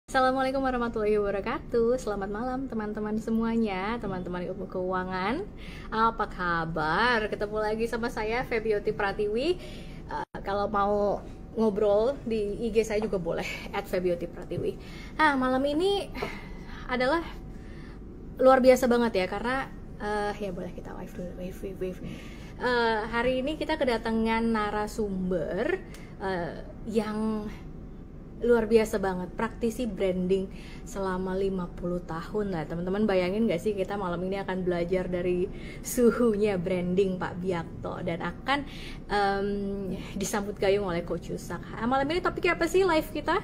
Assalamualaikum warahmatullahi wabarakatuh. Selamat malam teman-teman semuanya, teman-teman ilmu keuangan. Apa kabar? Ketemu lagi sama saya Febioti Pratiwi. Kalau mau ngobrol di IG saya juga boleh @febioti pratiwi. Malam ini adalah luar biasa banget ya karena ya boleh kita wave dulu, wave. Hari ini kita kedatangan narasumber yang luar biasa banget, praktisi branding selama 50 tahun lah. Teman-teman bayangin gak sih kita malam ini akan belajar dari suhunya branding Pak Biakto dan akan disambut gayung oleh Coach Yusak. Malam ini topiknya apa sih live kita?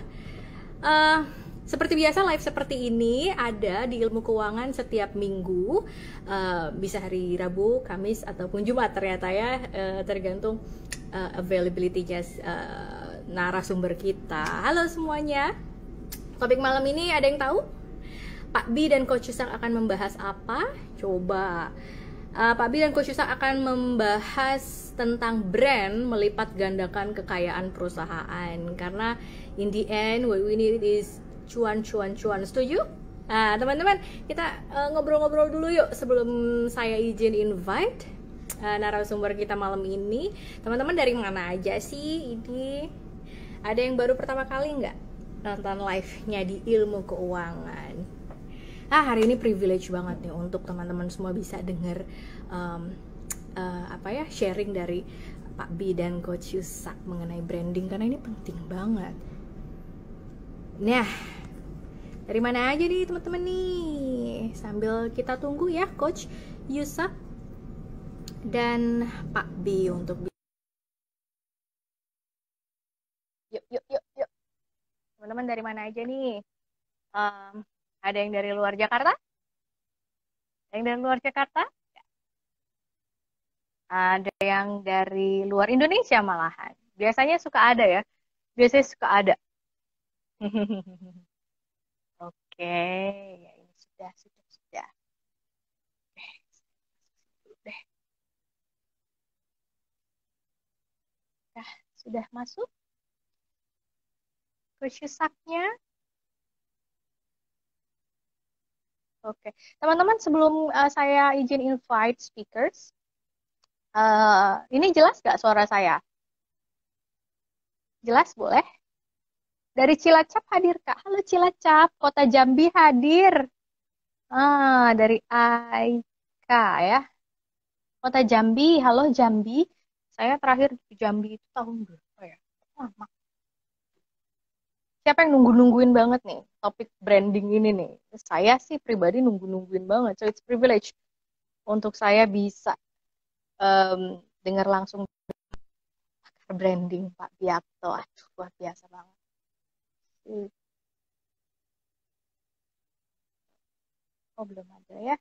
Uh, Seperti biasa live seperti ini ada di Ilmu Keuangan setiap minggu, bisa hari Rabu, Kamis ataupun Jumat ternyata ya, tergantung availability-nya narasumber kita. Halo semuanya. Topik malam ini ada yang tahu? Pak Bi dan Coach Yusak akan membahas apa? Coba. Pak Bi dan Coach Yusak akan membahas tentang brand melipat gandakan kekayaan perusahaan. Karena in the end what we need is cuan. Setuju? Teman-teman, kita ngobrol-ngobrol dulu yuk sebelum saya izin invite narasumber kita malam ini. Teman-teman dari mana aja sih ini? Ada yang baru pertama kali nggak nonton live-nya di Ilmu Keuangan? Hari ini privilege banget nih untuk teman-teman semua bisa denger sharing dari Pak Bi dan Coach Yusak mengenai branding karena ini penting banget. Nah, dari mana aja nih teman-teman nih? Sambil kita tunggu ya Coach Yusak dan Pak Bi untuk yuk. Teman-teman dari mana aja nih? Ada yang dari luar Jakarta? Ada yang dari luar Jakarta? Ada yang dari luar Indonesia malahan. Biasanya suka ada ya. Biasanya suka ada. Oke, ya ini sudah. Deh. Sudah masuk? Coach-nya? Oke, teman-teman sebelum saya izin invite speakers, ini jelas gak suara saya? Jelas boleh? Dari Cilacap hadir Kak. Halo Cilacap, Kota Jambi hadir. Dari Aika ya. Kota Jambi, halo Jambi. Saya terakhir di Jambi itu tahun berapa ya? Lama. Siapa yang nungguin banget nih topik branding ini nih? Saya sih pribadi nungguin banget. So it's privilege untuk saya bisa dengar langsung branding Pak Biakto. Aduh, luar biasa banget. Oh, belum ada ya.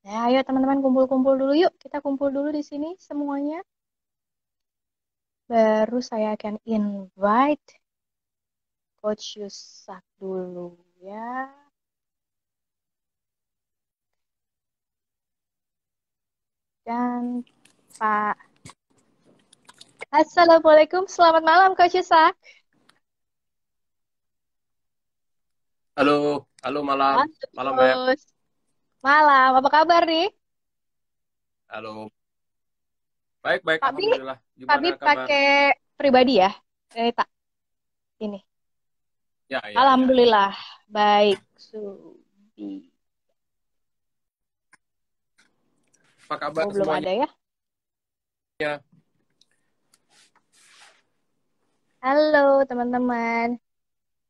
Ya, ayo teman-teman kumpul-kumpul dulu yuk. Kita kumpul dulu di sini semuanya. Baru saya akan invite Coach Yusak dulu ya. Dan Pak. Assalamualaikum, selamat malam Coach Yusak. Halo malam. Halo, Malam, Beb. Coach. Malam, apa kabar nih? Halo. Baik, Pak Bi, alhamdulillah. Pak Bi Gimana kabar? pakai pribadi ya? Tak ini. Ya. Alhamdulillah, baik. Subi. Apa kabar Oh, belum semuanya? ada ya? Halo, teman-teman.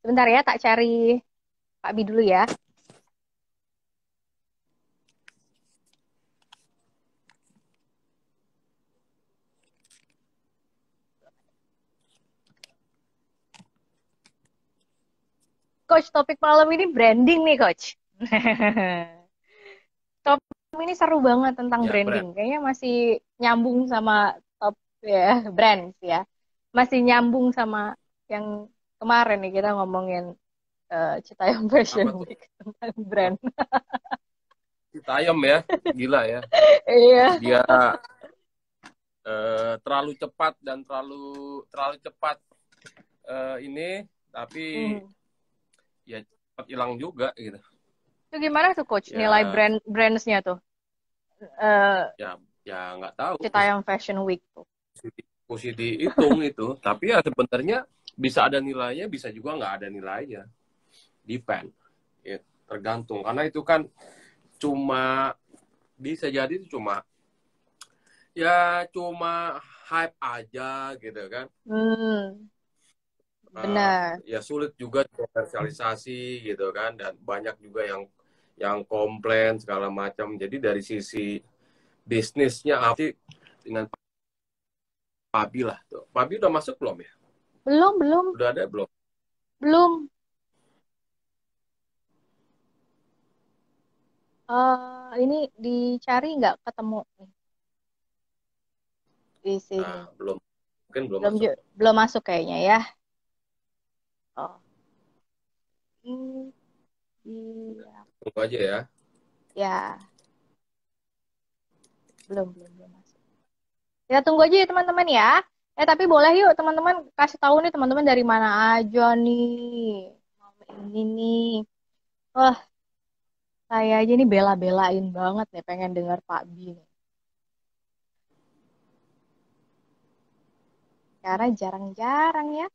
Sebentar ya, tak cari Pak Bi dulu ya. Coach, topik malam ini branding nih, Coach. Topik ini seru banget tentang Ya, branding. brand. Kayaknya masih nyambung sama top ya, brands ya. Masih nyambung sama yang kemarin nih kita ngomongin Citayam Fashion Apa tuh? Week tentang brand. Citayam ya. Gila ya. Iya. Dia terlalu cepat dan terlalu cepat ini, tapi ya cepat hilang juga gitu. Itu gimana tuh coach Ya, nilai brandsnya tuh? Ya nggak tahu. Citayam Fashion Week tuh. Mesti dihitung itu, tapi ya sebenarnya bisa ada nilainya, bisa juga nggak ada nilainya. Depend, ya, tergantung. Karena itu kan cuma bisa jadi itu cuma hype aja gitu kan. Benar. Ya sulit juga komersialisasi gitu kan, dan banyak juga yang komplain segala macam. Jadi dari sisi bisnisnya apa dengan Pabi lah tuh. Pabi udah masuk belum ya? Belum. Udah ada belum? Belum. Ini dicari nggak ketemu nih di sini. Belum. Mungkin belum masuk. Belum masuk kayaknya ya. Oh. Iya. Tunggu aja ya. Ya. Belum masuk. Kita tunggu aja ya teman-teman ya. Tapi boleh yuk teman-teman kasih tahu nih teman-teman dari mana aja nih. Ini nih. Wah, saya aja nih bela-belain banget nih pengen dengar Pak Bi nih. Karena jarang-jarang ya.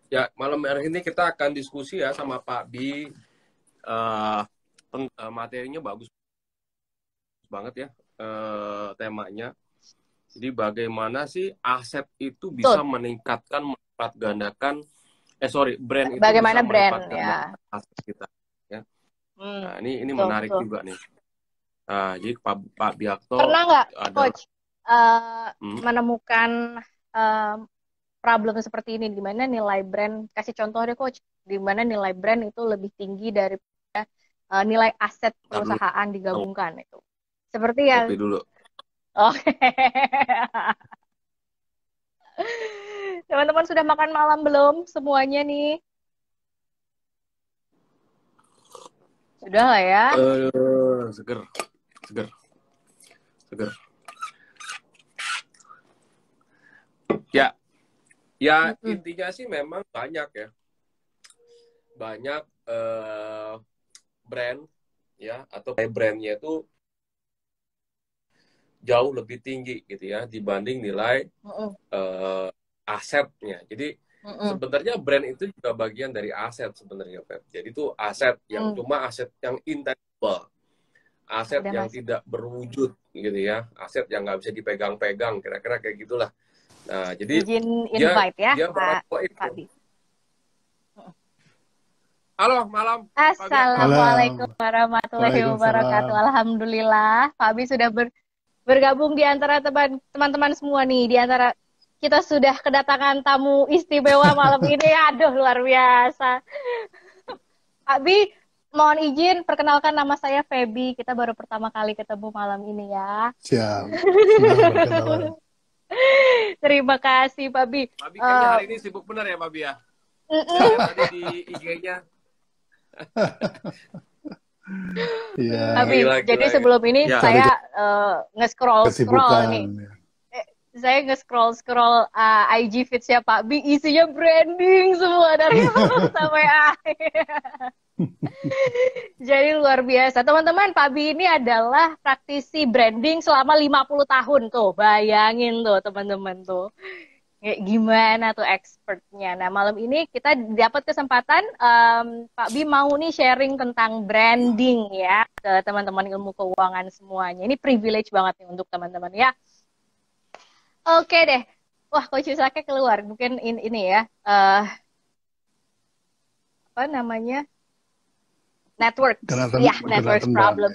Ya, malam hari ini kita akan diskusi ya sama Pak Bi. Materinya bagus banget ya, temanya. Jadi bagaimana sih aset itu bisa meningkatkan, melipat gandakan, brand itu bagaimana bisa brand melipat ya aset kita. Ya. Nah, ini menarik juga nih. Jadi Pak Biakto pernah nggak, Coach, menemukan problem seperti ini, di mana nilai brand, kasih contoh deh Coach, di mana nilai brand itu lebih tinggi daripada nilai aset perusahaan digabungkan itu. Seperti yang kopi dulu. Oke. Teman-teman sudah makan malam belum semuanya nih? Sudah lah ya. Seger. Ya intinya sih memang banyak ya. Banyak brand ya, atau brandnya itu jauh lebih tinggi gitu ya dibanding nilai asetnya. Jadi sebenarnya brand itu juga bagian dari aset sebenarnya, Feb. Jadi itu aset yang cuma aset yang intangible, aset yang tidak berwujud gitu ya, aset yang nggak bisa dipegang-pegang, kira-kira kayak gitulah. Nah, jadi izin invite ya Pak Bi. Halo, malam. Assalamualaikum warahmatullahi wabarakatuh. Alhamdulillah, Pak Bi sudah bergabung di antara teman-teman semua nih. Di antara kita sudah kedatangan tamu istimewa malam ini. Aduh, luar biasa. Pak Bi, mohon izin perkenalkan, nama saya Feby. Kita baru pertama kali ketemu malam ini ya. Siap. Terima kasih Pak Bi. Pak Bi kayaknya hari ini sibuk benar ya Pak Bi ya. Tadi di IG-nya. Iya. Tapi jadi sebelum ini saya nge-scroll nih. Saya nge-scroll IG feeds-nya Pak Bi, isinya branding semua dari awal sampai akhir. Jadi luar biasa. Teman-teman, Pak Bi ini adalah praktisi branding selama 50 tahun tuh. Bayangin tuh teman-teman tuh. Gimana tuh expertnya. Nah, malam ini kita dapat kesempatan Pak Bi mau nih sharing tentang branding ya ke teman-teman ilmu keuangan semuanya. Ini privilege banget nih untuk teman-teman ya. Oke deh. Wah, Coach Yusake keluar. Mungkin ini ya. Apa namanya? Network. Ya, network problem.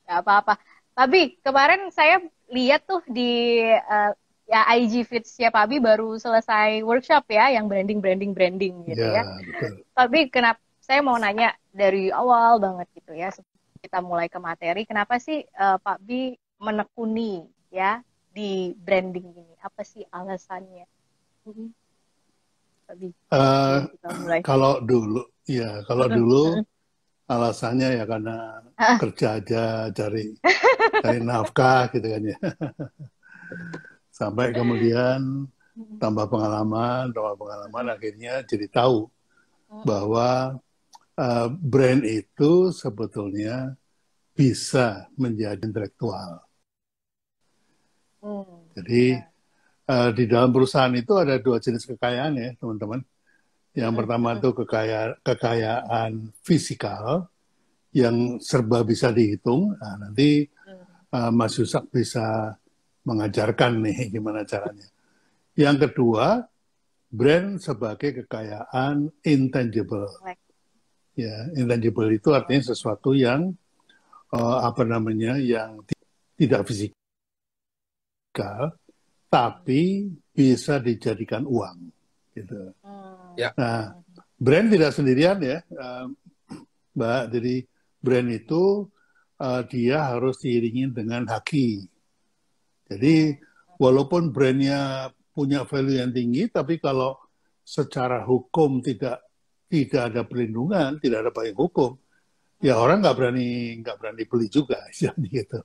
Gak apa-apa. Tapi kemarin saya lihat tuh di IG feeds-nya Pak Bi baru selesai workshop ya, yang branding gitu ya. Betul. Tapi kenapa, saya mau nanya dari awal banget gitu ya, kita mulai ke materi, kenapa sih Pak Bi menekuni ya di branding ini? Apa sih alasannya? Pak Bi, kalau dulu alasannya ya karena kerja aja, cari nafkah gitu kan ya. Sampai kemudian tambah pengalaman akhirnya jadi tahu bahwa brand itu sebetulnya bisa menjadi intelektual. Jadi di dalam perusahaan itu ada dua jenis kekayaan ya teman-teman. Yang pertama itu kekayaan fisikal yang serba bisa dihitung. Nah, nanti Mas Yusak bisa mengajarkan nih gimana caranya. Yang kedua, brand sebagai kekayaan intangible. Ya, intangible itu artinya sesuatu yang yang tidak fisikal, tapi bisa dijadikan uang. Gitu. Nah, brand tidak sendirian ya, Mbak. Jadi brand itu dia harus diiringi dengan haki. Jadi walaupun brandnya punya value yang tinggi, tapi kalau secara hukum tidak ada perlindungan, tidak ada payung hukum, ya orang nggak berani beli juga, jadi gitu.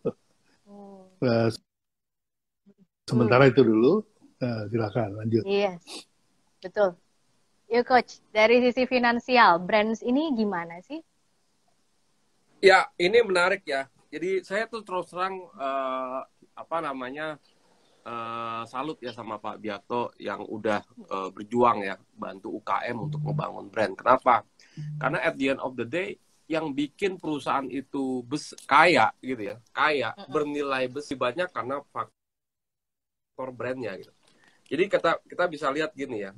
Sementara itu dulu, silakan lanjut. Iya, betul. Yuk Coach, dari sisi finansial, brands ini gimana sih? Ya, ini menarik ya. Jadi saya tuh terus terang salut ya sama Pak Biakto yang udah berjuang ya, bantu UKM untuk membangun brand. Kenapa? Karena at the end of the day, yang bikin perusahaan itu kaya gitu ya, bernilai banyak karena faktor brandnya gitu. Jadi kita bisa lihat gini ya,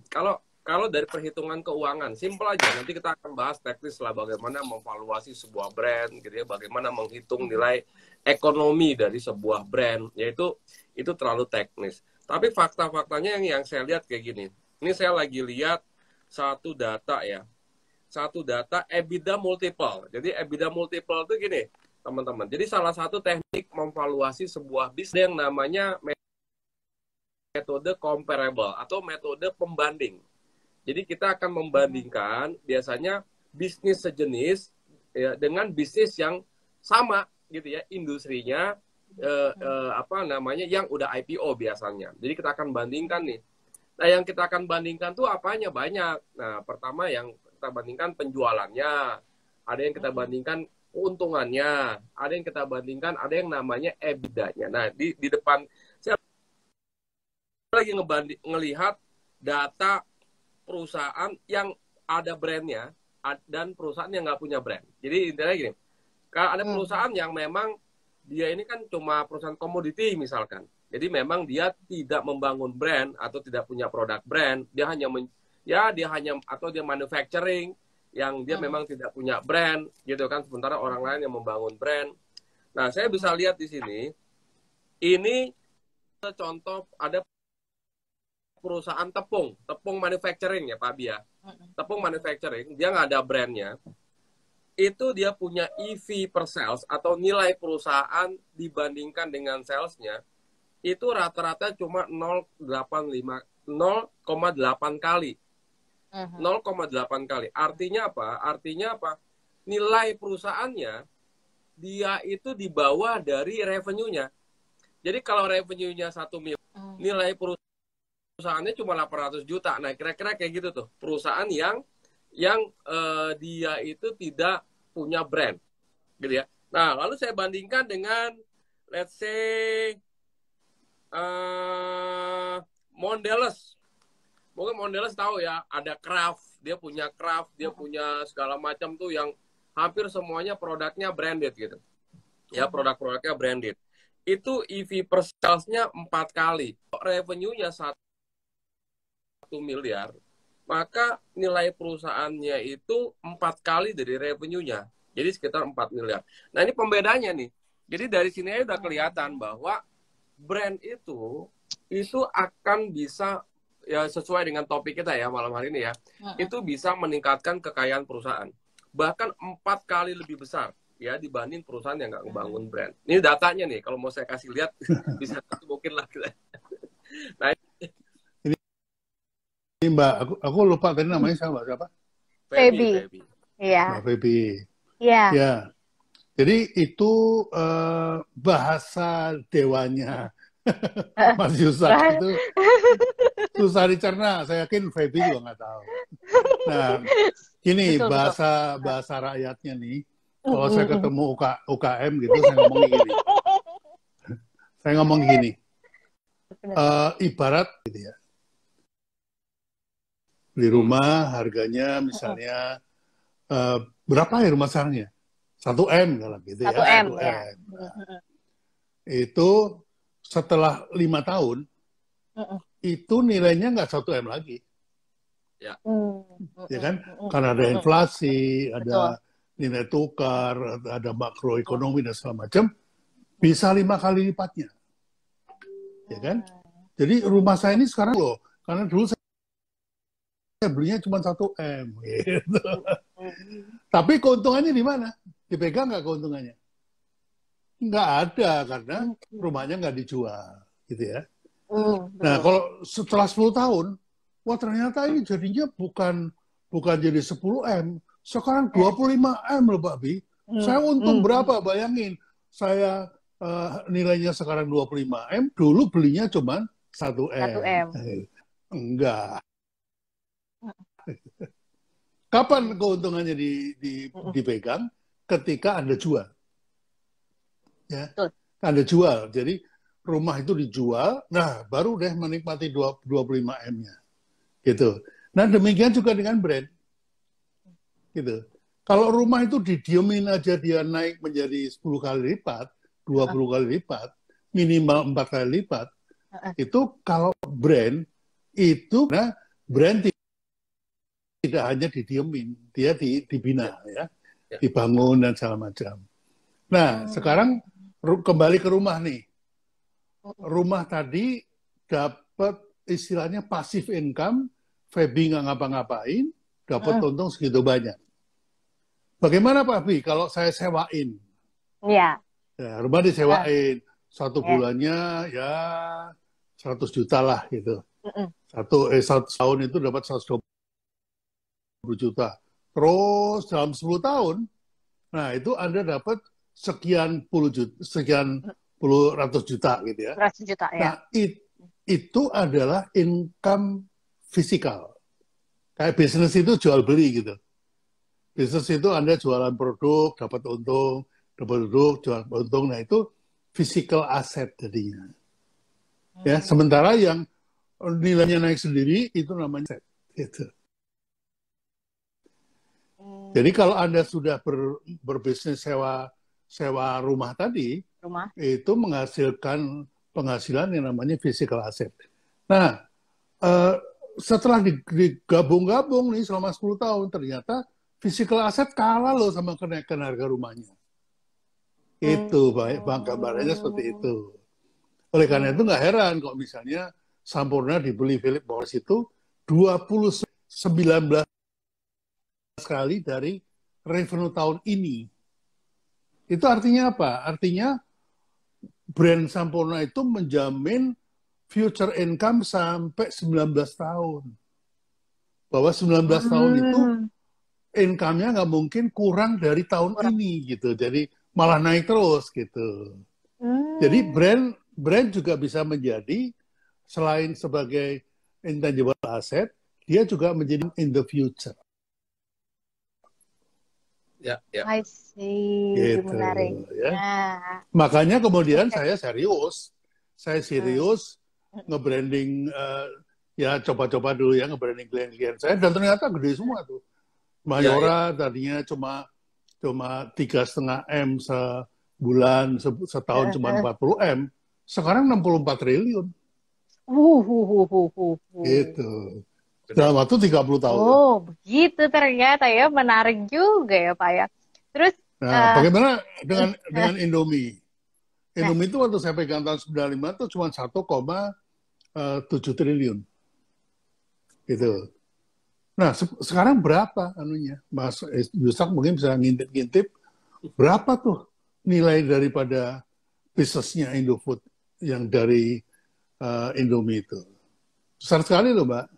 kalau dari perhitungan keuangan, simpel aja. Nanti kita akan bahas teknis lah bagaimana memvaluasi sebuah brand, gitu ya, bagaimana menghitung nilai ekonomi dari sebuah brand, yaitu itu terlalu teknis. Tapi fakta-faktanya yang saya lihat kayak gini. Ini saya lagi lihat satu data ya, EBITDA multiple. Jadi EBITDA multiple itu gini, teman-teman. Jadi salah satu teknik memvaluasi sebuah bisnis yang namanya metode comparable atau metode pembanding. Jadi kita akan membandingkan biasanya bisnis sejenis ya, dengan bisnis yang sama gitu ya, industrinya yang udah IPO biasanya. Jadi kita akan bandingkan nih. Nah, yang kita akan bandingkan tuh apanya banyak. Nah, pertama yang kita bandingkan penjualannya, ada yang kita bandingkan keuntungannya, ada yang kita bandingkan ada yang namanya EBITDA-nya. Nah, di depan saya lagi ngelihat data perusahaan yang ada brandnya dan perusahaan yang nggak punya brand. Jadi intinya gini, kalau ada perusahaan yang memang dia ini kan cuma perusahaan komoditi misalkan, jadi memang dia tidak membangun brand atau tidak punya produk brand, dia hanya manufacturing yang dia memang tidak punya brand gitu kan, sementara orang lain yang membangun brand. Nah, saya bisa lihat di sini, ini contoh ada perusahaan tepung manufacturing ya Pak Bia. Tepung manufacturing, dia nggak ada brandnya. Itu dia punya EV per sales atau nilai perusahaan dibandingkan dengan salesnya, itu rata-rata cuma 0,8 kali. 0,8 kali. Artinya apa? Nilai perusahaannya, dia itu di bawah dari revenue-nya. Jadi kalau revenue-nya 1 miliar, nilai perusahaannya cuma 800 juta. Nah, kira-kira kayak gitu tuh. Perusahaan yang dia itu tidak punya brand. Gitu ya. Nah, lalu saya bandingkan dengan let's say Mondelez. Mungkin Mondelez tahu ya, ada Kraft, dia punya segala macam tuh yang hampir semuanya produknya branded gitu. Ya, produk-produknya branded. Itu EV per sales-nya 4 kali. Revenue-nya 1 miliar, maka nilai perusahaannya itu 4 kali dari revenue-nya. Jadi sekitar 4 miliar. Nah, ini pembedanya nih. Jadi dari sini aja udah kelihatan bahwa brand itu akan bisa, ya sesuai dengan topik kita ya malam hari ini ya, itu bisa meningkatkan kekayaan perusahaan. Bahkan 4 kali lebih besar ya dibanding perusahaan yang nggak ngebangun brand. Ini datanya nih, kalau mau saya kasih lihat bisa mungkin lah. Nah, ini Mbak, aku lupa tadi namanya siapa? Feby. Iya. Mbak Feby. Iya. Ya. Jadi itu bahasa dewanya Mas Yusak itu susah dicerna. Saya yakin Feby juga nggak tahu. Nah, gini Betul, bahasa rakyatnya nih. Kalau saya ketemu UKM gitu, saya ngomong gini. Saya ngomong gini. Ibarat gitu ya. Di rumah harganya misalnya berapa ya rumah sekarangnya? 1M kalau gitu 1M, ya. 1M. Ya. Nah, itu setelah 5 tahun itu nilainya nggak 1M lagi. Ya. Ya kan? Karena ada inflasi, ada nilai tukar, ada makroekonomi dan segala macam, bisa 5 kali lipatnya. Ya kan? Jadi rumah saya ini sekarang loh, karena dulu saya belinya cuma 1M. Gitu. Tapi keuntungannya di mana? Dipegang nggak keuntungannya? Nggak ada, karena rumahnya nggak dijual. Gitu ya. Nah, kalau setelah 10 tahun, wah ternyata ini jadinya bukan jadi 10M, sekarang 25M loh Pak Bi. Saya untung berapa? Bayangin, saya nilainya sekarang 25M, dulu belinya cuma 1M. Enggak. Kapan keuntungannya dipegang? Ketika Anda jual. Ya, Anda jual. Jadi rumah itu dijual, nah baru deh menikmati 25M-nya. Gitu. Nah demikian juga dengan brand. Gitu. Kalau rumah itu didiemin aja dia naik menjadi 10 kali lipat, 20 kali lipat, minimal 4 kali lipat, itu kalau brand itu, nah brand tidak hanya didiemin, dia dibina ya, dibangun dan segala macam. Nah sekarang kembali ke rumah nih. Rumah tadi dapat istilahnya passive income, Feby nggak ngapa-ngapain, dapat untung segitu banyak. Bagaimana Pak Bi kalau saya sewain? Iya. Ya, rumah disewain, satu bulannya ya 100 juta lah gitu. Satu tahun itu dapat 120 juta. Terus dalam 10 tahun, nah itu Anda dapat sekian puluh ratus juta gitu ya. Ratus juta ya. Nah, itu adalah income fisikal. Kayak bisnis itu jual beli gitu. Bisnis itu Anda jualan produk, dapat untung, jual untung. Nah, itu physical asset jadinya. Ya, sementara yang nilainya naik sendiri itu namanya aset. Gitu. Jadi kalau Anda sudah berbisnis sewa rumah tadi, itu menghasilkan penghasilan yang namanya physical asset. Nah, setelah digabung-gabung nih selama 10 tahun, ternyata physical asset kalah loh sama kenaikan harga rumahnya. Itu, Bang, gambarannya seperti itu. Oleh karena itu nggak heran kalau misalnya Sampurna dibeli Philip Morris itu 19 kali dari revenue tahun ini. Itu artinya apa? Artinya brand Sampurna itu menjamin future income sampai 19 tahun. Bahwa 19 tahun itu income-nya nggak mungkin kurang dari tahun ini gitu. Jadi malah naik terus gitu. Jadi brand juga bisa menjadi selain sebagai intangible asset, dia juga menjadi in the future. Ya. I see. Gitu, menarik. Ya. Makanya kemudian saya serius nge-branding, ya coba-coba dulu ya nge-branding klien-klien saya, dan ternyata gede semua tuh. Mayora tadinya cuma 3,5M sebulan, setahun cuma 40M, sekarang 64 triliun. Gitu. Dalam waktu 30 tahun. Oh, begitu ternyata ya. Menarik juga ya, Pak ya. Terus bagaimana dengan Indomie? Indomie itu waktu saya pegang tahun 95 itu cuma 1,7 triliun. Gitu. Nah, sekarang berapa anunya? Mas Yusak mungkin bisa ngintip-ngintip berapa tuh nilai daripada bisnisnya Indofood yang dari Indomie itu. Besar sekali loh, Mbak.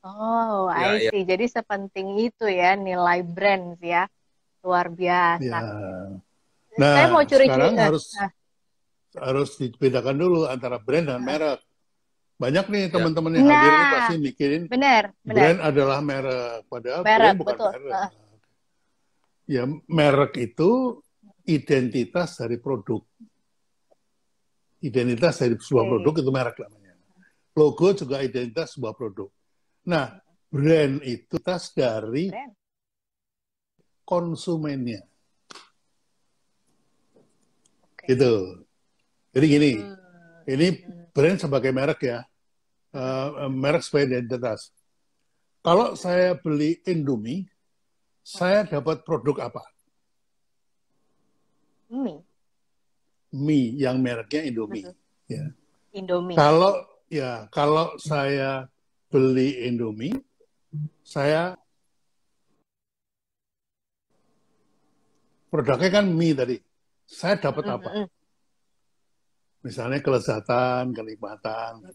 Oh, I see. Jadi sepenting itu ya nilai brand ya. Luar biasa. Ya. Saya mau curi sekarang harus dibedakan dulu antara brand dan merek. Banyak nih teman-teman yang hadir ini pasti mikirin brand adalah merek, padahal brand bukan merek. Ya, merek itu identitas dari produk. Identitas dari sebuah produk itu merek namanya. Logo juga identitas sebuah produk. Nah, brand itu identitas dari konsumennya. Gitu. Jadi gini, ini brand sebagai merek ya, merek sebagai identitas. Kalau saya beli Indomie, saya dapat produk apa? Mie yang mereknya Indomie. Ya. Indomie. Kalau saya beli Indomie, saya produknya kan mie tadi. Saya dapat apa? Misalnya kelezatan, kenikmatan.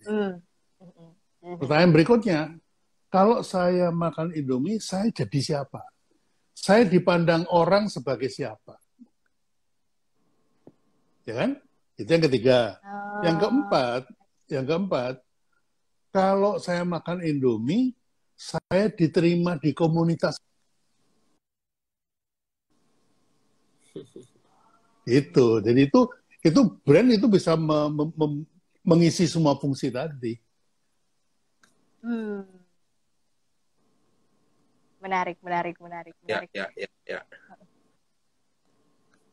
Pertanyaan berikutnya, kalau saya makan Indomie, saya jadi siapa? Saya dipandang orang sebagai siapa? Ya kan? Itu yang ketiga. Yang keempat, kalau saya makan Indomie, saya diterima di komunitas. Itu. Jadi itu brand itu bisa mengisi semua fungsi tadi. Menarik. Ya.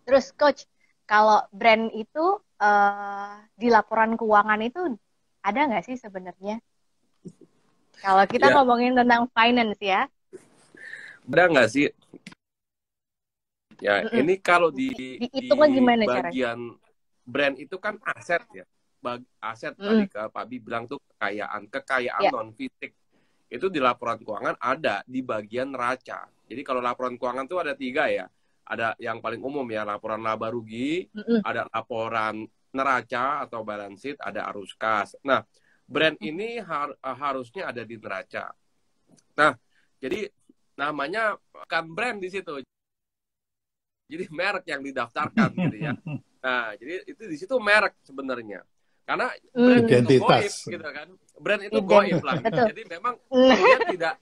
Terus Coach, kalau brand itu di laporan keuangan itu ada nggak sih sebenarnya? Kalau kita ngomongin tentang finance ya. Ada nggak sih? Ya, ini kalau di gimana bagian caranya? brand itu kan aset ya. Aset tadi Pak Bi bilang tuh kekayaan non fisik. Itu di laporan keuangan ada di bagian neraca. Jadi kalau laporan keuangan tuh ada 3 ya. Ada yang paling umum ya, laporan laba rugi, ada laporan neraca atau balance sheet, ada arus kas. Nah, brand ini harusnya ada di neraca. Nah, jadi namanya kan brand di situ. Jadi merek yang didaftarkan gitu ya. Nah, jadi itu di situ merek sebenarnya. Karena brand itu goib gitu kan. Brand itu goib lah. Gitu. Jadi memang dia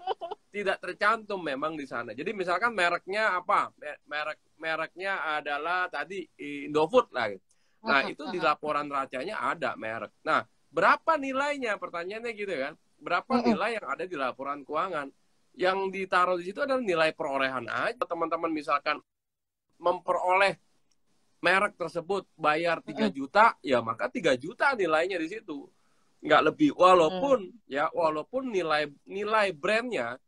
tidak tercantum memang di sana. Jadi misalkan mereknya apa? Mereknya adalah tadi Indofood lah. Gitu. Nah, itu di laporan neracanya ada merek. Nah, berapa nilainya? Pertanyaannya gitu kan. Berapa nilai yang ada di laporan keuangan? Yang ditaruh di situ adalah nilai perolehan aja. Teman-teman misalkan memperoleh merek tersebut bayar 3 juta, ya maka 3 juta nilainya di situ. Nggak lebih. Walaupun nilai brandnya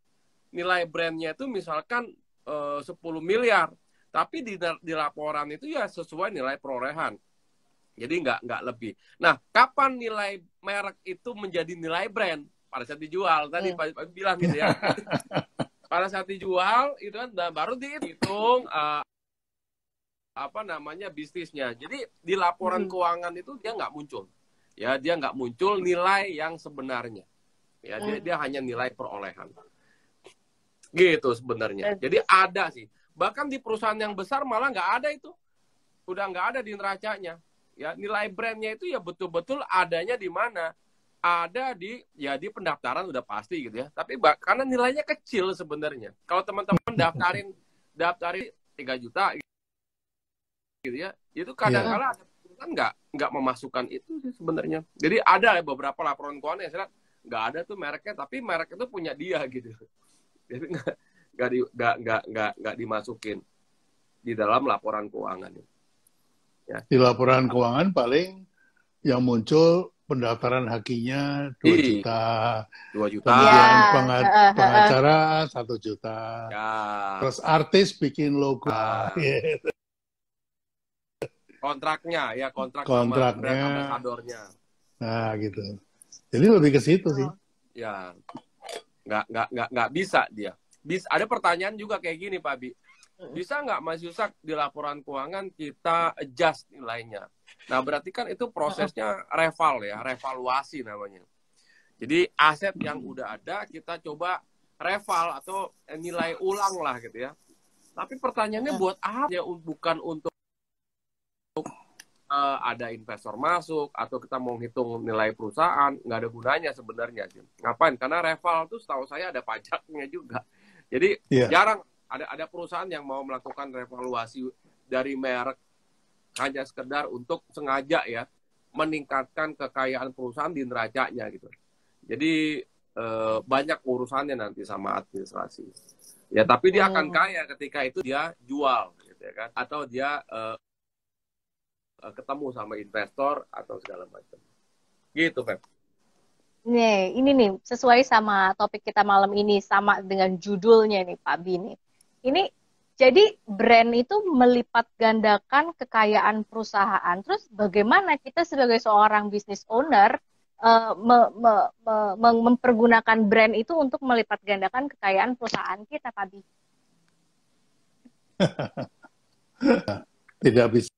itu misalkan 10 miliar. Tapi di laporan itu ya sesuai nilai perolehan. Jadi nggak lebih. Nah, kapan nilai merek itu menjadi nilai brand? Pada saat dijual. Tadi Pak bilang gitu ya. Pada saat dijual, itu kan baru dihitung bisnisnya. Jadi di laporan keuangan itu dia nggak muncul. Ya, dia nggak muncul nilai yang sebenarnya. Ya, dia hanya nilai perolehan. Gitu sebenarnya. Jadi ada sih. Bahkan di perusahaan yang besar malah nggak ada itu. Udah nggak ada di neracanya. Ya, nilai brandnya itu ya betul-betul adanya di mana? Ada di pendaftaran udah pasti gitu ya. Tapi karena nilainya kecil sebenarnya. Kalau teman-teman daftarin 3 juta gitu ya, itu kadang-kala ada perusahaan nggak memasukkan itu sih sebenarnya. Jadi ada beberapa laporan keuangan yang saya nggak ada tuh mereknya, tapi merek itu punya dia gitu. Jadi nggak dimasukin di dalam laporan keuangan. Ya. Di laporan keuangan paling yang muncul pendaftaran hakinya 2 juta. 2 juta. Kemudian pengacara 1 juta. Ya. Terus artis bikin logo. Kontraknya sama brand ambasadornya. Nah, gitu. Jadi lebih ke situ sih. Ya. Nggak bisa dia. Ada pertanyaan juga kayak gini, Pak Bi. Bisa nggak Mas Yusak di laporan keuangan kita adjust nilainya? Nah, berarti kan itu prosesnya revaluasi namanya. Jadi aset yang udah ada kita coba reval atau nilai ulang lah gitu ya. Tapi pertanyaannya buat apa? Ya, bukan untuk ada investor masuk atau kita mau hitung nilai perusahaan, nggak ada gunanya sebenarnya. Ngapain? Karena Reval tuh setahu saya ada pajaknya juga. Jadi jarang ada perusahaan yang mau melakukan revaluasi dari merek hanya sekedar untuk sengaja ya meningkatkan kekayaan perusahaan di neracanya gitu. Jadi banyak urusannya nanti sama administrasi. Ya tapi dia akan kaya ketika itu dia jual gitu ya kan, atau dia ketemu sama investor atau segala macam. Gitu, Feb. Nih, ini nih sesuai sama topik kita malam ini, sama dengan judulnya nih Pak Bi nih. Ini jadi brand itu melipat gandakan kekayaan perusahaan. Terus bagaimana kita sebagai seorang business owner mempergunakan brand itu untuk melipat gandakan kekayaan perusahaan kita, Pak Bi? Tidak bisa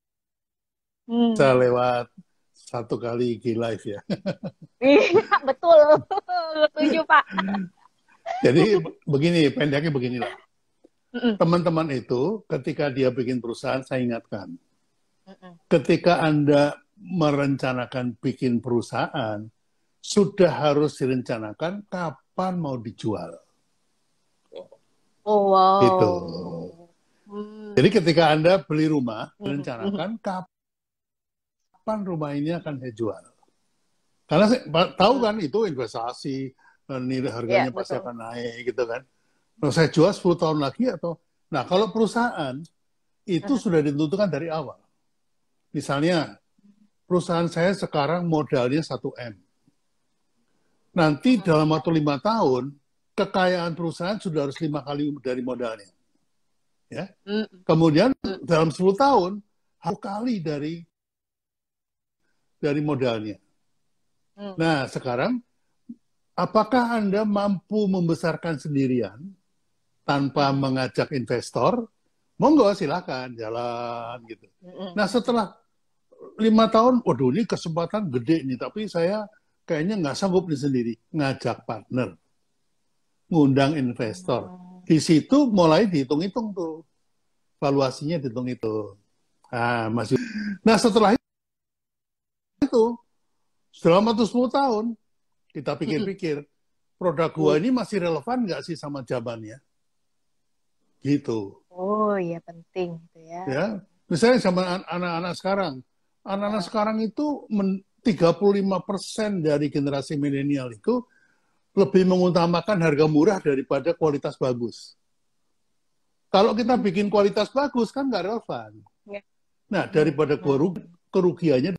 lewat satu kali IG live ya. Iya, betul. Setuju, Pak. Jadi begini, pendeknya beginilah. Teman-teman itu ketika dia bikin perusahaan, saya ingatkan. Ketika Anda merencanakan bikin perusahaan, sudah harus direncanakan kapan mau dijual. Oh, wow. Gitu. Jadi ketika Anda beli rumah, rencanakan kapan rumah ini akan saya jual. Karena saya tahu kan itu investasi, nilai harganya pasti akan naik gitu kan. Kalau saya jual 10 tahun lagi atau... Nah kalau perusahaan, itu sudah ditentukan dari awal. Misalnya, perusahaan saya sekarang modalnya 1M. Nanti dalam waktu 5 tahun, kekayaan perusahaan sudah harus 5 kali dari modalnya. Ya. Kemudian dalam 10 tahun, 1 kali dari modalnya. Nah, sekarang apakah Anda mampu membesarkan sendirian tanpa mengajak investor? Monggo silakan jalan gitu. Nah, setelah 5 tahun, waduh ini kesempatan gede nih, tapi saya kayaknya nggak sanggup nih sendiri. Ngajak partner, ngundang investor. Di situ mulai dihitung-hitung tuh, valuasinya dihitung-hitung. Nah, setelah itu, selama 10 tahun, kita pikir-pikir, produk gua ini masih relevan nggak sih sama zamannya? Gitu. Oh iya, penting gitu ya. Ya, misalnya sama anak-anak sekarang. Anak-anak sekarang itu 35% dari generasi milenial itu lebih mengutamakan harga murah daripada kualitas bagus. Kalau kita bikin kualitas bagus kan nggak relevan. Nah, daripada kerugiannya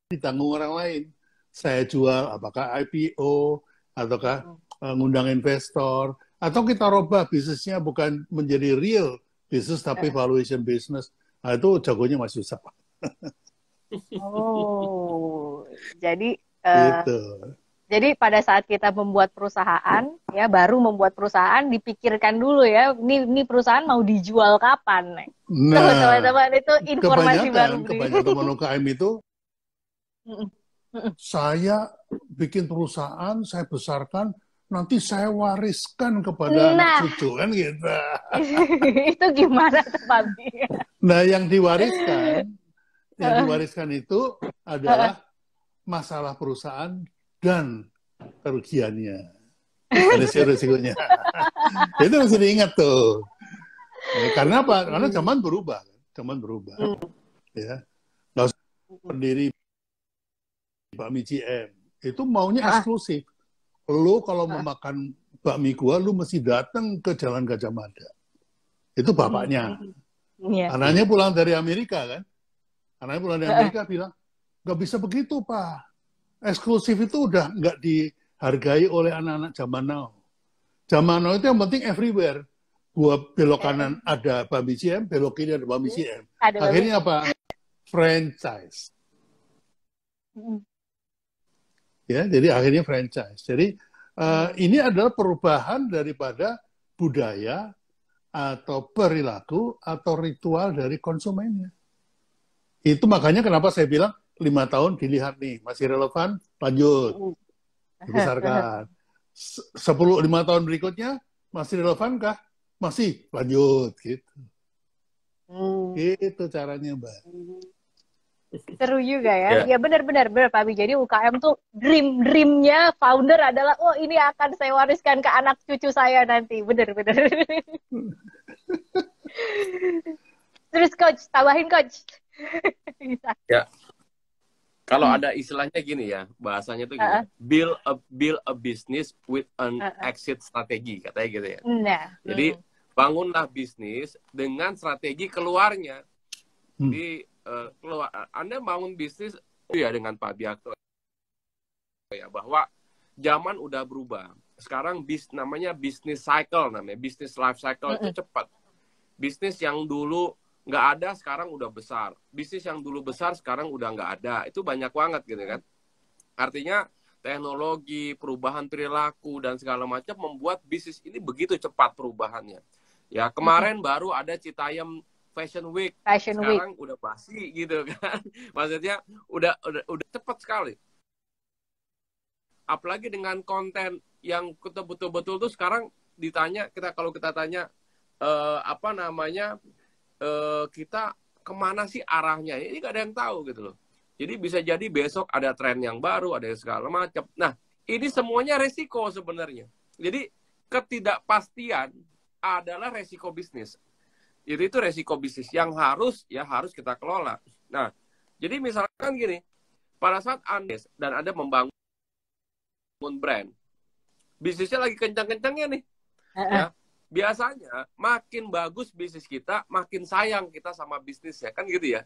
ditanggung orang lain. Saya jual, apakah IPO, ataukah ngundang investor, atau kita robah bisnisnya bukan menjadi real bisnis, tapi valuation business. Nah, itu jagonya masih susah. Oh, jadi gitu. Jadi pada saat kita membuat perusahaan, ya baru membuat perusahaan, dipikirkan dulu ya, ini perusahaan mau dijual kapan? Nah, teman-teman itu informasi baru. Kebanyakan UKM itu, saya bikin perusahaan, saya besarkan, nanti saya wariskan kepada anak cucu, kan gitu. Itu gimana tuh, Pak Bi? Nah, yang diwariskan itu adalah masalah perusahaan dan kerugiannya. Risikonya. Itu mesti diingat tuh. Karena apa? Karena zaman berubah. Ya. Nggak usah pendiri bakmi GM. Itu maunya eksklusif. Lu kalau mau makan bakmi gua, lu mesti datang ke Jalan Gajah Mada. Itu bapaknya. Anaknya pulang dari Amerika kan. Anaknya pulang dari Amerika bilang, nggak bisa begitu, Pak. Eksklusif itu udah nggak dihargai oleh anak-anak zaman now. Zaman now itu yang penting everywhere. Gua belok kanan ada bakmi GM, belok kiri ada bakmi GM. Akhirnya apa? Franchise. Ya, jadi akhirnya franchise. Jadi ini adalah perubahan daripada budaya atau perilaku atau ritual dari konsumennya. Itu makanya kenapa saya bilang 5 tahun dilihat nih, masih relevan, lanjut. Dibesarkan. 5 tahun berikutnya, masih relevankah? masih lanjut gitu. Itu caranya, Mbak. Seru juga ya. Ya benar-benar Pak Abi. Jadi UKM tuh dreamnya founder adalah ini akan saya wariskan ke anak cucu saya nanti. Benar-benar. Terus coach, tambahin coach. Ya. Kalau ada istilahnya gini ya, bahasanya tuh gini. Build a business with an exit strategy, katanya gitu ya. Jadi bangunlah bisnis dengan strategi keluarnya. Jadi Anda bangun bisnis ya dengan Pak Biakto ya, bahwa zaman udah berubah. Sekarang namanya business cycle, namanya business life cycle itu cepat. Bisnis yang dulu nggak ada sekarang udah besar. Bisnis yang dulu besar sekarang udah nggak ada. Itu banyak banget gitu kan. Artinya teknologi, perubahan perilaku dan segala macam membuat bisnis ini begitu cepat perubahannya. Ya kemarin baru ada Citayam Fashion Week, sekarang udah basi gitu kan. Maksudnya udah cepat sekali. Apalagi dengan konten yang kita betul-betul tuh sekarang ditanya, kalau kita tanya kita kemana sih arahnya? Ini gak ada yang tahu gitu loh. Jadi bisa jadi besok ada tren yang baru, ada yang segala macam. Nah, ini semuanya resiko sebenarnya. Jadi ketidakpastian adalah resiko bisnis. Itu resiko bisnis yang harus kita kelola. Nah, jadi misalkan gini, pada saat Anda dan Anda membangun brand, bisnisnya lagi kencang-kencangnya nih, ya biasanya makin bagus bisnis kita, makin sayang kita sama bisnisnya, kan gitu ya.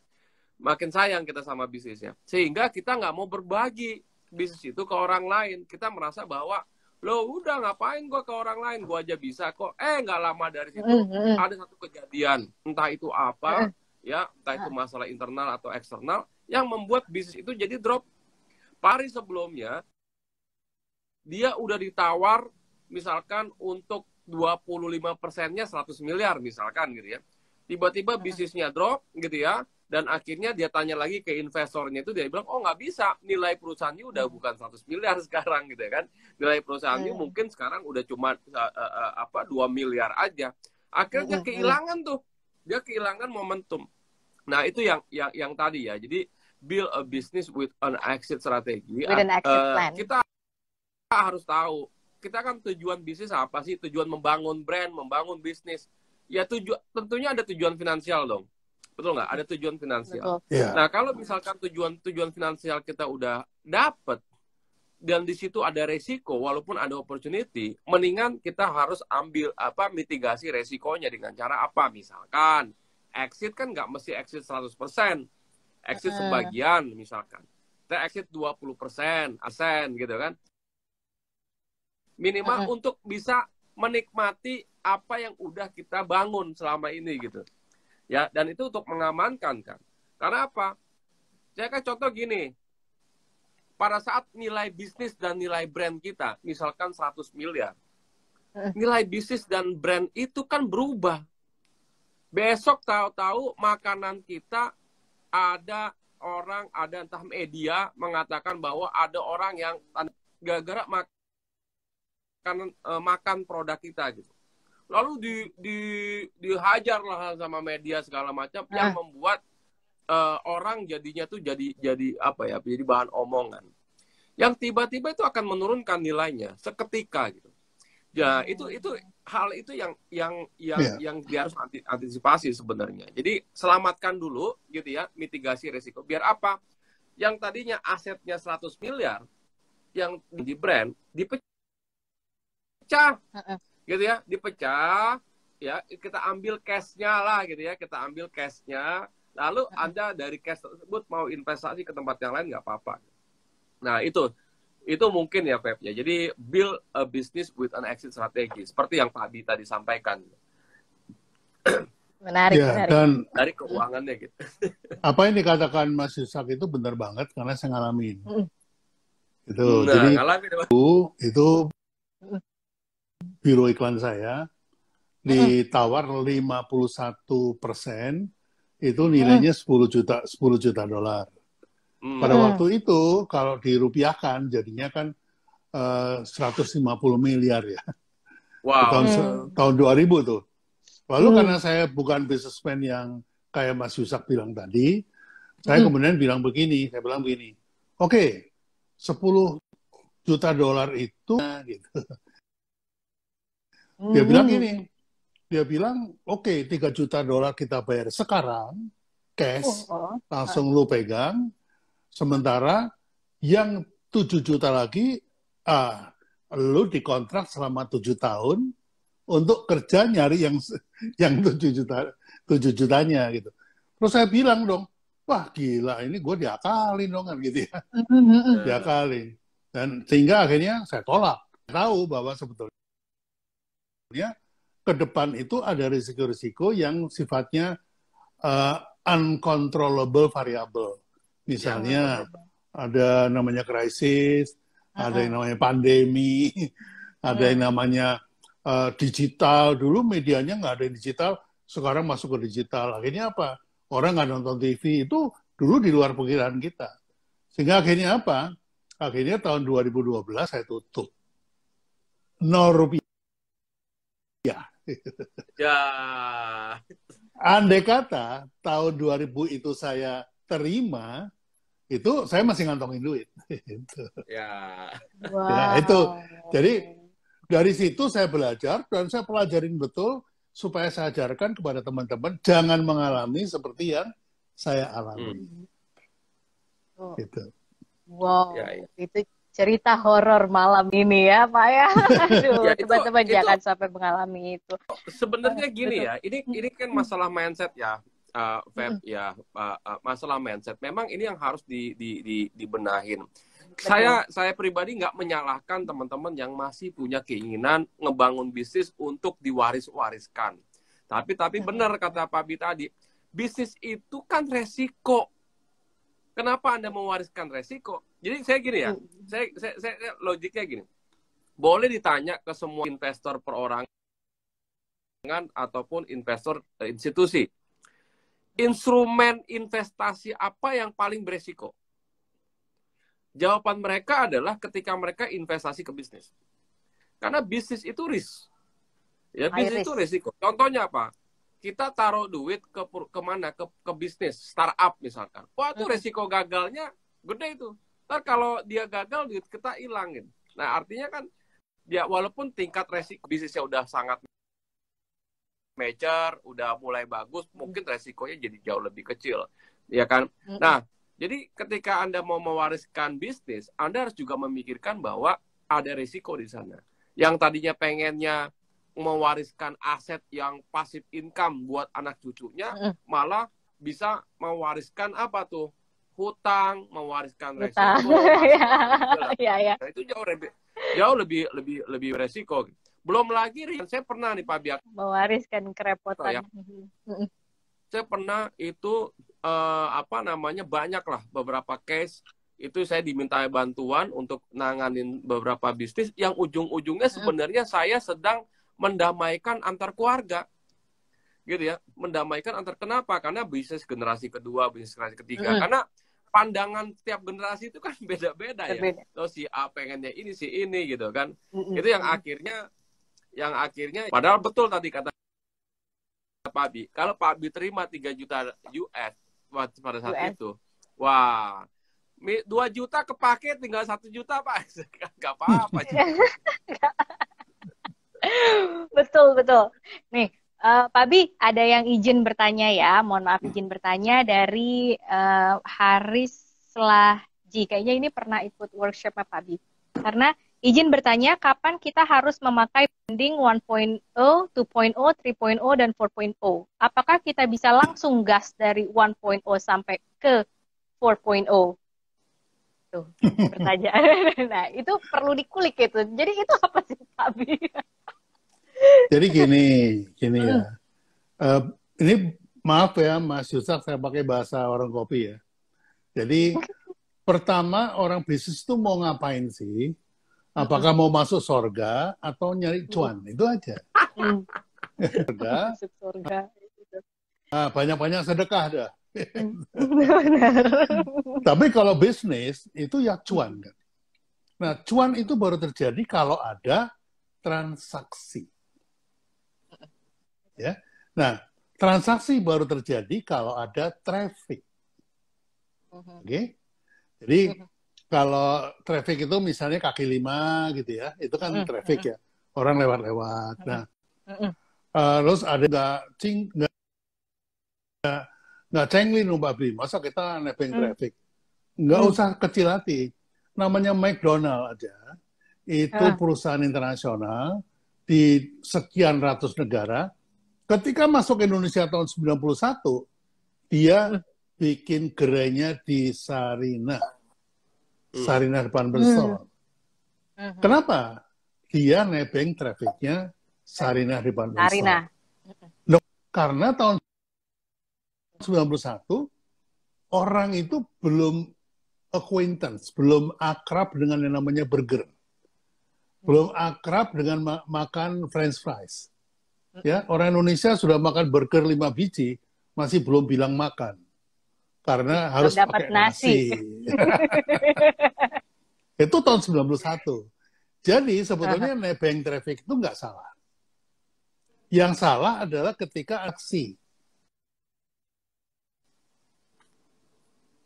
Makin sayang kita sama bisnisnya, sehingga kita nggak mau berbagi bisnis itu ke orang lain. Kita merasa bahwa loh udah ngapain gue ke orang lain, gue aja bisa kok. Nggak lama dari situ ada satu kejadian, entah itu apa ya, entah itu masalah internal atau eksternal yang membuat bisnis itu jadi drop. Hari sebelumnya dia udah ditawar misalkan untuk 25%-nya 100 miliar misalkan gitu ya. Tiba-tiba bisnisnya drop gitu ya. Dan akhirnya dia tanya lagi ke investornya itu, dia bilang, nggak bisa, nilai perusahaannya udah bukan 100 miliar sekarang gitu ya kan. Nilai perusahaannya mungkin sekarang udah cuma 2 miliar aja. Akhirnya kehilangan tuh. Dia kehilangan momentum. Nah, itu yang tadi ya. Jadi build a business with an exit strategy. With an exit plan. Kita harus tahu, kita kan tujuan bisnis apa sih? Tujuan membangun brand, membangun bisnis. Ya tentunya ada tujuan finansial dong. Betul nggak? Ada tujuan finansial. Nah, kalau misalkan tujuan finansial kita udah dapet, dan di situ ada resiko, walaupun ada opportunity, mendingan kita harus ambil mitigasi resikonya dengan cara apa? Misalkan, exit kan nggak mesti exit 100%. Exit sebagian, misalkan. Kita exit 20%, asen, gitu kan. Minimal untuk bisa menikmati apa yang udah kita bangun selama ini, gitu. Ya, dan itu untuk mengamankan kan. Karena apa? Saya kan contoh gini. Pada saat nilai bisnis dan nilai brand kita, misalkan 100 miliar. Nilai bisnis dan brand itu kan berubah. Besok tahu-tahu makanan kita ada entah media mengatakan bahwa ada orang yang gara-gara makan produk kita gitu. Lalu dihajar lah sama media segala macam yang membuat orang jadinya tuh jadi bahan omongan yang tiba-tiba itu akan menurunkan nilainya seketika gitu. Ya itu hal itu yang dia harus antisipasi sebenarnya. Jadi selamatkan dulu gitu ya, mitigasi risiko. Biar apa? Yang tadinya asetnya 100 miliar yang di brand dipecah. Gitu ya, dipecah, ya kita ambil cash-nya lah gitu ya, kita ambil cash-nya, lalu Anda dari cash tersebut mau investasi ke tempat yang lain nggak apa-apa. Nah itu mungkin ya Pep ya. Jadi build a business with an exit strategy, seperti yang Pak Abi tadi sampaikan. Menarik, ya, menarik. Dan dari keuangannya gitu. Apa yang dikatakan Mas Yusak itu benar banget karena saya ngalamin. Itu jadi ngalamin, itu biro iklan saya ditawar 51%, itu nilainya 10 juta $10. Pada waktu itu kalau dirupiahkan jadinya kan 150 miliar ya. Wow. Tahun 2000 tuh. Lalu karena saya bukan businessman yang kayak Mas Yusak bilang tadi, saya kemudian bilang begini, oke, 10 juta dolar itu, gitu. Dia bilang gini, oke, 3 juta dolar kita bayar sekarang, cash, langsung lu pegang, sementara yang 7 juta lagi, lu dikontrak selama 7 tahun untuk kerja nyari yang 7 jutanya gitu. Terus saya bilang dong, wah gila ini gue diakalin dong kan gitu ya. Diakalin. Dan sehingga akhirnya saya tolak. Tahu bahwa sebetulnya ke depan itu ada risiko-risiko yang sifatnya uncontrollable variable. Misalnya ada namanya krisis, ada yang namanya pandemi, ada yang namanya digital. Dulu medianya nggak ada yang digital, sekarang masuk ke digital. Akhirnya apa? Orang nggak nonton TV, itu dulu di luar perkiraan kita. Sehingga akhirnya apa? Akhirnya tahun 2012 saya tutup. 0 rupiah. Ya. Andai kata tahun 2000 itu saya terima, itu saya masih ngantongin duit. Ya. Wow. Ya, itu. Jadi dari situ saya belajar dan saya pelajarin betul supaya saya ajarkan kepada teman-teman jangan mengalami seperti yang saya alami. Gitu. Wow, itu cerita horor malam ini ya, Pak ya. Aduh, teman-teman jangan sampai mengalami itu. Sebenarnya gini ya, ini kan masalah mindset ya, Feb ya, masalah mindset. Memang ini yang harus dibenahin. Saya pribadi nggak menyalahkan teman-teman yang masih punya keinginan ngebangun bisnis untuk diwaris-wariskan. Tapi benar kata Pak Bi tadi, bisnis itu kan resiko. Kenapa Anda mewariskan resiko? Jadi saya gini ya, saya logiknya gini. Boleh ditanya ke semua investor perorangan ataupun investor institusi. Instrumen investasi apa yang paling beresiko? Jawaban mereka adalah ketika mereka investasi ke bisnis. Karena bisnis itu risk. Ya, bisnis itu risiko. Contohnya apa? Kita taruh duit ke mana? Ke bisnis, startup misalkan. Wah, itu risiko gagalnya gede itu. Ntar kalau dia gagal, duit kita hilangin. Nah, artinya kan, ya walaupun tingkat resiko bisnisnya udah sangat mature, udah mulai bagus, mungkin resikonya jadi jauh lebih kecil. Ya kan? Nah, jadi ketika Anda mau mewariskan bisnis, Anda harus juga memikirkan bahwa ada risiko di sana. Yang tadinya pengennya mewariskan aset yang pasif income buat anak cucunya, malah bisa mewariskan apa tuh? Hutang, mewariskan resiko. Ya. Nah, itu jauh lebih resiko. Belum lagi, saya pernah nih Pak Biak mewariskan kerepotan. Ya. Saya pernah itu banyak lah beberapa case itu saya diminta bantuan untuk nanganin beberapa bisnis yang ujung-ujungnya sebenarnya saya sedang mendamaikan antar keluarga, gitu ya, mendamaikan antar. Kenapa? Karena bisnis generasi kedua, bisnis generasi ketiga, karena pandangan setiap generasi itu kan beda-beda ya. Oh, si A pengennya ini, si ini gitu kan. Itu yang akhirnya padahal betul tadi kata Pak Bi, kalau Pak Bi terima 3 juta US pada saat itu, wah, 2 juta kepake tinggal 1 juta Pak, nggak apa-apa. Betul. Nih, Pak Bi, ada yang izin bertanya ya. Mohon maaf izin bertanya dari Haris Slahji. Kayaknya ini pernah ikut workshopnya Pak Bi. Karena izin bertanya, kapan kita harus memakai branding 1.0, 2.0, 3.0, dan 4.0? Apakah kita bisa langsung gas dari 1.0 sampai ke 4.0? Tuh, pertanyaan. Nah, itu perlu dikulik itu. Jadi itu apa sih, Pak Bi? Jadi gini ya. Ini maaf ya Mas Yusak, saya pakai bahasa orang kopi ya. Jadi pertama orang bisnis itu mau ngapain sih? Apakah mau masuk surga atau nyari cuan? Itu aja. Masuk surga. Nah, banyak-banyak sedekah dah. Tapi kalau bisnis itu ya cuan kan. Nah, cuan itu baru terjadi kalau ada transaksi. Ya. Nah, transaksi baru terjadi kalau ada traffic. Oke? Jadi kalau traffic itu misalnya kaki lima gitu ya, itu kan traffic ya, orang lewat-lewat. Nah, terus ada nggak cengli numpak beli, masa kita nebeng traffic? Nggak usah kecil hati. Namanya McDonald aja, itu perusahaan internasional di sekian ratus negara. Ketika masuk Indonesia tahun 91, dia bikin gerainya di Sarinah. Sarinah depan Bersol. Kenapa? Dia nebeng trafficnya Sarinah depan Bersol. Karena tahun 91, orang itu belum acquaintance, belum akrab dengan yang namanya burger. Belum akrab dengan makan french fries. Ya, orang Indonesia sudah makan burger 5 biji, masih belum bilang makan. Karena harus pakai nasi. Itu tahun 91. Jadi sebetulnya nebeng traffic itu nggak salah. Yang salah adalah ketika aksi.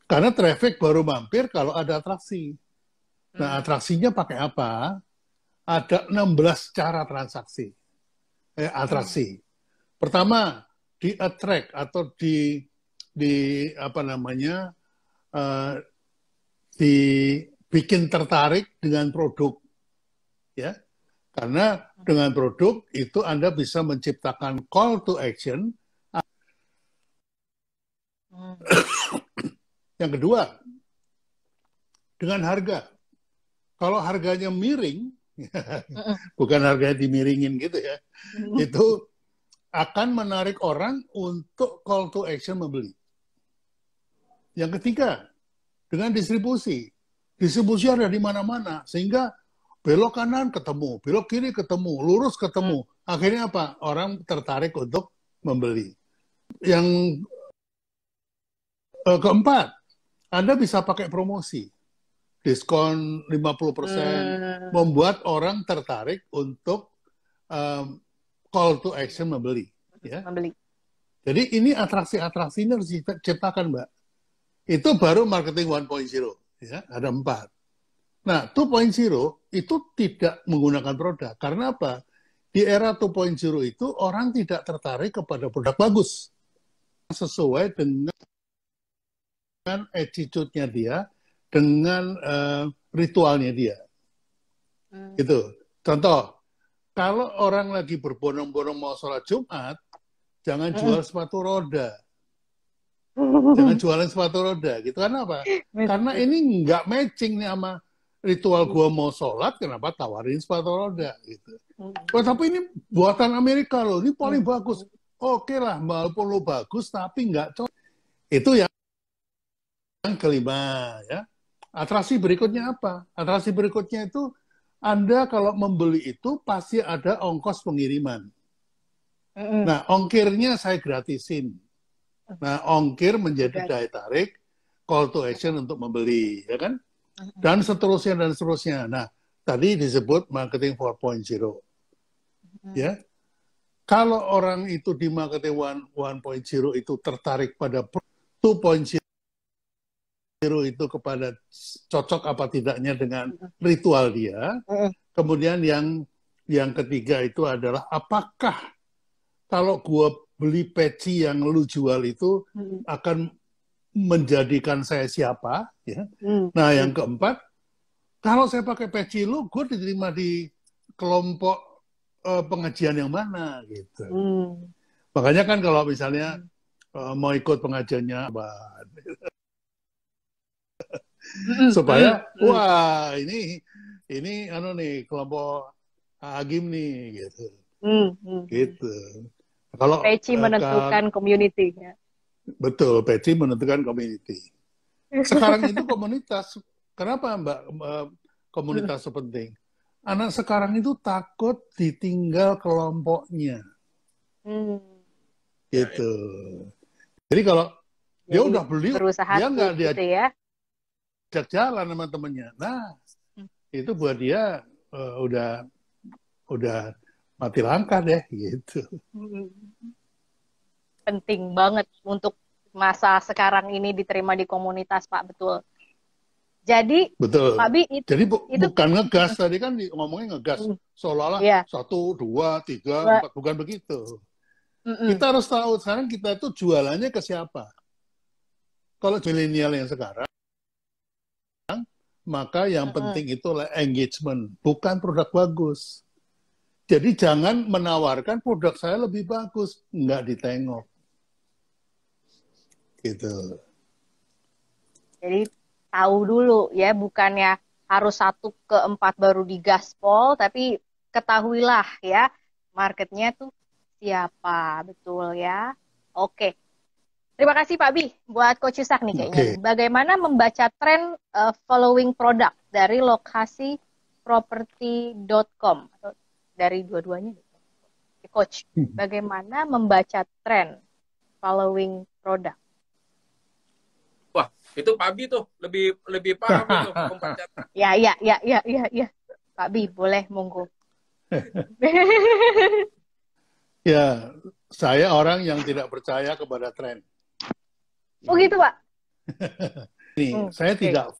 Karena traffic baru mampir kalau ada atraksi. Nah, atraksinya pakai apa? Ada 16 cara transaksi. Atraksi. Pertama, di attract atau di apa namanya, dibikin tertarik dengan produk, ya, karena dengan produk itu Anda bisa menciptakan call to action. Yang kedua, dengan harga. Kalau harganya miring, bukan harganya dimiringin gitu ya, itu akan menarik orang untuk call to action membeli. Yang ketiga, dengan distribusi. Distribusi ada di mana-mana, sehingga belok kanan ketemu, belok kiri ketemu, lurus ketemu. Akhirnya apa? Orang tertarik untuk membeli. Yang keempat, Anda bisa pakai promosi. Diskon 50%, membuat orang tertarik untuk call to action membeli. Ya. Jadi ini atraksi-atraksi ini harus diciptakan, Mbak. Itu baru marketing 1.0, ya, ada 4. Nah, 2.0 itu tidak menggunakan produk. Karena apa? Di era 2.0 itu orang tidak tertarik kepada produk bagus. Sesuai dengan attitude-nya dia, dengan ritualnya dia. Gitu. Contoh, kalau orang lagi berbondong-bondong mau sholat Jumat, jangan jual sepatu roda. Jangan jualan sepatu roda, gitu. Karena apa? Karena ini nggak matching nih sama ritual gua mau sholat, kenapa tawarin sepatu roda, gitu. Oh, tapi ini buatan Amerika loh, ini paling bagus. Oke lah, walaupun lo bagus, tapi nggak cocok. Itu yang kelima, ya. Atraksi berikutnya apa? Atraksi berikutnya itu, Anda kalau membeli itu pasti ada ongkos pengiriman. Nah, ongkirnya saya gratisin. Nah, ongkir menjadi daya tarik call to action untuk membeli, ya kan? Dan seterusnya dan seterusnya. Nah, tadi disebut marketing 4.0. Ya. Kalau orang itu di marketing 1.0 itu tertarik pada 2.0 itu kepada cocok apa tidaknya dengan ritual dia. Kemudian yang ketiga itu adalah apakah kalau gua beli peci yang lu jual itu akan menjadikan saya siapa, ya. Nah, yang keempat, kalau saya pakai peci lu, gue diterima di kelompok pengajian yang mana, gitu. Makanya kan kalau misalnya mau ikut pengajiannya, supaya wah ini anu nih kelompok Agim nih, gitu. Gitu. Kalau peci menentukan community, ya. Betul, peci menentukan community. Sekarang itu komunitas. Kenapa, Mbak, komunitas itu penting? Anak sekarang itu takut ditinggal kelompoknya. Gitu. Jadi kalau dia udah beli, dia nggak diajak jalan sama temennya. Nah, itu buat dia udah mati langkah deh, gitu. penting banget untuk masa sekarang ini diterima di komunitas, Pak, betul. Jadi, betul. Pak Bi, Jadi bukan ngegas, tadi kan ngomongnya ngegas, seolah-olah 1, 2, 3, 4, bukan begitu. Kita harus tahu sekarang kita itu jualannya ke siapa. Kalau milenial yang sekarang, maka yang penting itu engagement, bukan produk bagus. Jadi jangan menawarkan produk saya lebih bagus, nggak ditengok. Gitu. Jadi tahu dulu ya, bukannya harus 1 ke 4 baru digaspol, tapi ketahuilah ya marketnya tuh siapa, betul ya. Oke. Terima kasih Pak Bi buat Coach Yusak nih kayaknya. Bagaimana membaca tren following produk dari lokasi property.com atau dari dua-duanya? Coach, bagaimana membaca tren following produk? Wah, itu Pak Bi tuh lebih paham itu membaca. Ya. Pak Bi, boleh monggo. Ya, saya orang yang tidak percaya kepada tren. Oh gitu, Pak? Saya tidak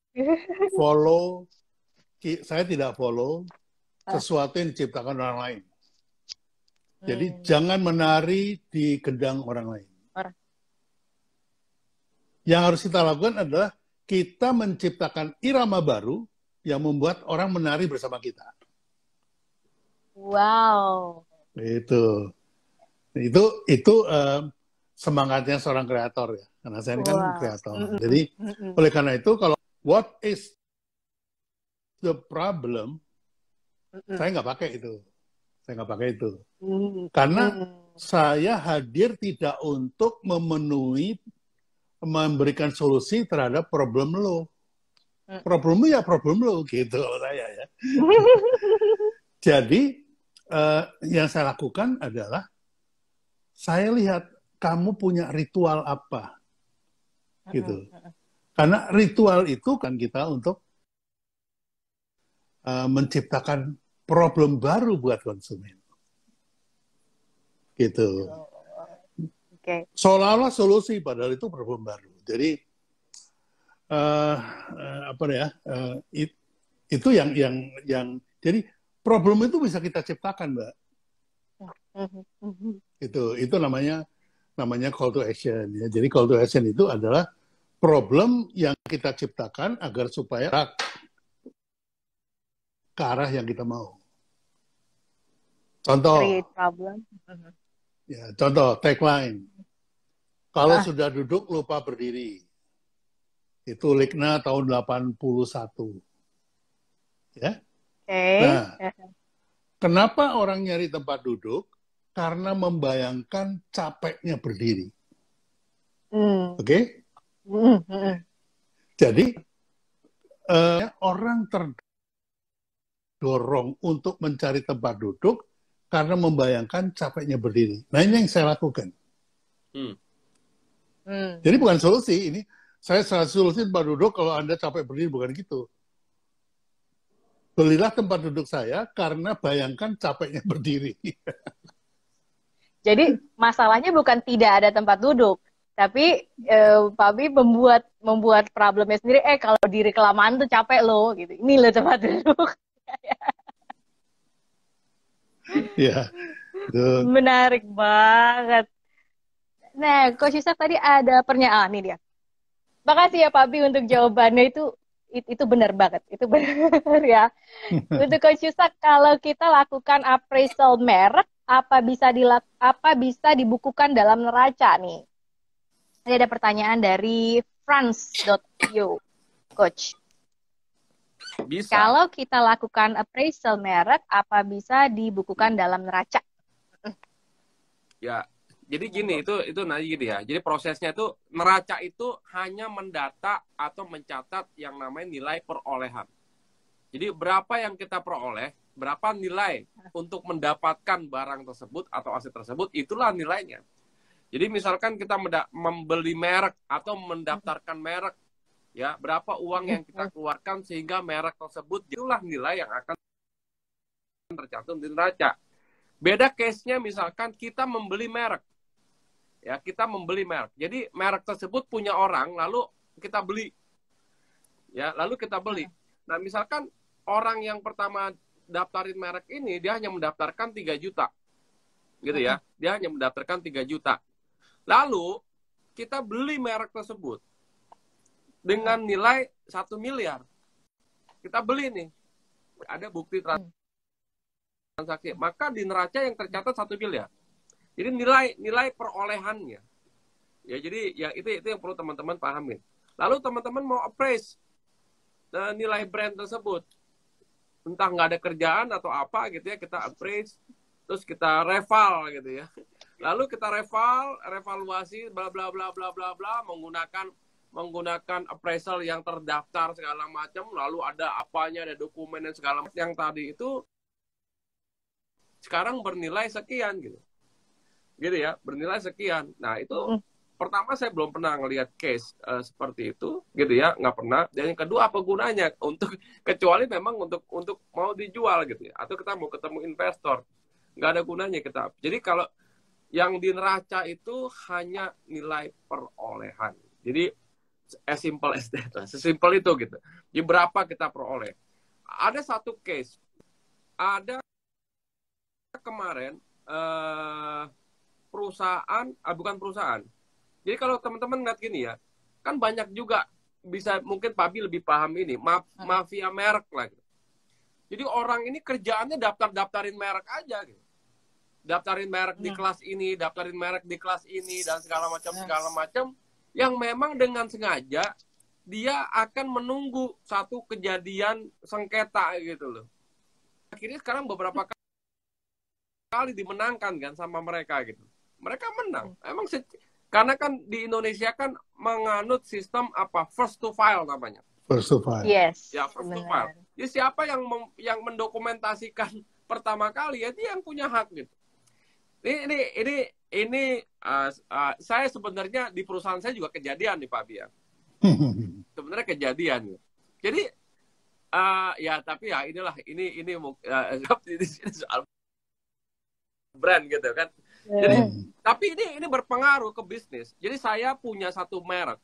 follow sesuatu yang diciptakan orang lain. Jadi jangan menari di gendang orang lain. Yang harus kita lakukan adalah kita menciptakan irama baru yang membuat orang menari bersama kita. Wow. Itu semangatnya seorang kreator ya. Karena saya ini kan kreator. Jadi oleh karena itu kalau what is the problem, saya nggak pakai itu. Karena saya hadir tidak untuk memberikan solusi terhadap problem lo. Problemmu ya problem lo gitu kalau saya ya. Jadi yang saya lakukan adalah saya lihat kamu punya ritual apa. Gitu. Karena ritual itu kan kita untuk menciptakan problem baru buat konsumen. Gitu. Seolah-olah solusi, padahal itu problem baru. Jadi itu yang jadi problem itu bisa kita ciptakan, Mbak. Itu namanya call to action. Ya. Jadi call to action itu adalah problem yang kita ciptakan agar supaya ke arah yang kita mau. Contoh. Create problem. Ya, contoh tagline. Kalau sudah duduk lupa berdiri. Itu Likna tahun 81. Ya. Nah, kenapa orang nyari tempat duduk? Karena membayangkan capeknya berdiri. Oke? Jadi, orang terdorong untuk mencari tempat duduk karena membayangkan capeknya berdiri. Nah, ini yang saya lakukan. Jadi bukan solusi. Ini saya solusi tempat duduk kalau Anda capek berdiri, bukan gitu. Belilah tempat duduk saya karena bayangkan capeknya berdiri. Jadi masalahnya bukan tidak ada tempat duduk, tapi Pak Bi membuat problemnya sendiri. Kalau diri kelamaan tuh capek loh, gitu. Ini loh tempat duduk. Ya, menarik banget. Nah, Coach Yusak tadi ada pernyataan nih dia. Makasih ya Pak Bi untuk jawabannya itu benar banget, itu benar ya. Untuk Coach Yusak, kalau kita lakukan appraisal merek, apa bisa dibukukan dalam neraca nih? Ini ada pertanyaan dari France.io, Coach. Bisa. Kalau kita lakukan appraisal merek, apa bisa dibukukan dalam neraca? Ya, jadi gini, itu nanti gini ya. Jadi prosesnya itu, neraca itu hanya mendata atau mencatat yang namanya nilai perolehan. Jadi berapa yang kita peroleh, berapa nilai untuk mendapatkan barang tersebut atau aset tersebut, itulah nilainya. Jadi misalkan kita membeli merek atau mendaftarkan merek, ya berapa uang yang kita keluarkan sehingga merek tersebut, itulah nilai yang akan tercantum di neraca. Beda case-nya misalkan kita membeli merek. ya kita membeli merek. Jadi merek tersebut punya orang, lalu kita beli. Ya, lalu kita beli. Nah, misalkan orang yang pertama daftarin merek ini, dia hanya mendaftarkan 3 juta. Gitu ya. Dia hanya mendaftarkan 3 juta. Lalu, kita beli merek tersebut dengan nilai 1 miliar. Kita beli nih. Ada bukti transaksi. Maka di neraca yang tercatat 1 miliar. Jadi nilai perolehannya. Ya, jadi ya itu yang perlu teman-teman pahamin. Lalu teman-teman mau appraise nilai brand tersebut. Entah nggak ada kerjaan atau apa gitu ya, kita appraise, terus kita reval gitu ya. Lalu kita revaluasi bla bla bla bla bla bla menggunakan appraisal yang terdaftar segala macam, lalu ada apanya, ada dokumen dan segala macam yang tadi itu sekarang bernilai sekian gitu. Gitu ya, bernilai sekian. Nah, itu pertama saya belum pernah ngelihat case seperti itu, gitu ya, nggak pernah. Dan yang kedua, apa gunanya untuk, kecuali memang untuk mau dijual gitu ya, atau kita mau ketemu investor, nggak ada gunanya kita. Jadi kalau yang di neraca itu hanya nilai perolehan. Jadi as simple as that, sesimpel itu gitu. Jadi berapa kita peroleh. Ada satu case, ada kemarin bukan perusahaan. Jadi kalau teman-teman ngeliat gini ya, kan banyak juga bisa, mungkin Pabi lebih paham ini, mafia merek lah. Gitu. Jadi orang ini kerjaannya daftarin merek aja gitu. Daftarin merek di kelas ini, daftarin merek di kelas ini, dan segala macam, yang memang dengan sengaja dia akan menunggu satu kejadian sengketa gitu loh. Akhirnya sekarang beberapa kali dimenangkan kan sama mereka gitu. Mereka menang. Emang karena kan di Indonesia kan menganut sistem apa? First to file namanya. First to file. Yes. Ya, first to file. Jadi siapa yang mendokumentasikan pertama kali, ya dia yang punya hak gitu. Ini saya sebenarnya di perusahaan saya juga kejadian nih Pak Bia. Sebenarnya kejadian gitu. Jadi ya tapi ya inilah ini soal brand gitu kan. Jadi tapi ini berpengaruh ke bisnis. Jadi saya punya satu merek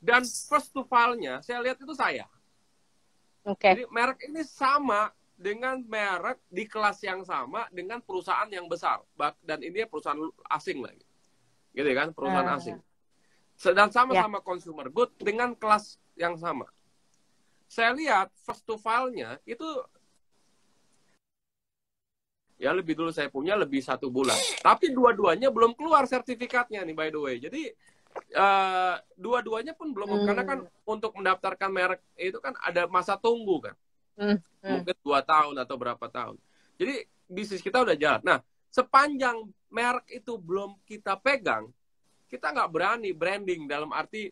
dan first to file-nya saya lihat itu saya. Jadi merek ini sama dengan merek di kelas yang sama dengan perusahaan yang besar, dan ini perusahaan asing lagi, gitu kan, perusahaan asing. Dan sama-sama consumer good dengan kelas yang sama. Saya lihat first to file-nya itu ya lebih dulu saya punya, lebih 1 bulan. Tapi dua-duanya belum keluar sertifikatnya nih by the way. Jadi dua-duanya pun belum, karena kan untuk mendaftarkan merek itu kan ada masa tunggu kan. Mungkin 2 tahun atau berapa tahun. Jadi bisnis kita udah jalan. Nah, sepanjang merek itu belum kita pegang, kita nggak berani branding dalam arti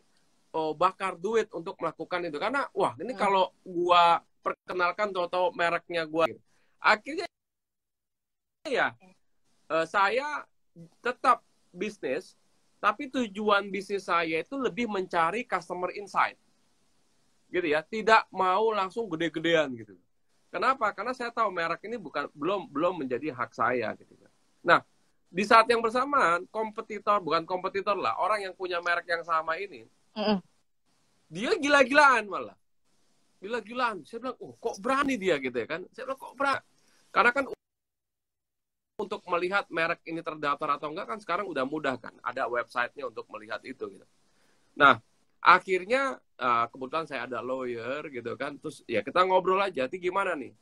bakar duit untuk melakukan itu. Karena wah ini kalau gua perkenalkan tahu-tahu mereknya gua, akhirnya ya saya tetap bisnis, tapi tujuan bisnis saya itu lebih mencari customer insight, gitu ya, tidak mau langsung gede-gedean gitu. Kenapa? Karena saya tahu merek ini belum menjadi hak saya gitu. Nah, di saat yang bersamaan bukan kompetitor lah, orang yang punya merek yang sama ini, dia gila-gilaan malah, gila-gilaan. Saya bilang, oh kok berani dia gitu ya kan? Saya bilang kok berani? Karena kan untuk melihat merek ini terdaftar atau enggak kan sekarang udah mudah kan, ada websitenya untuk melihat itu gitu. Nah, akhirnya kebetulan saya ada lawyer gitu kan, terus ya kita ngobrol aja, nanti gimana nih.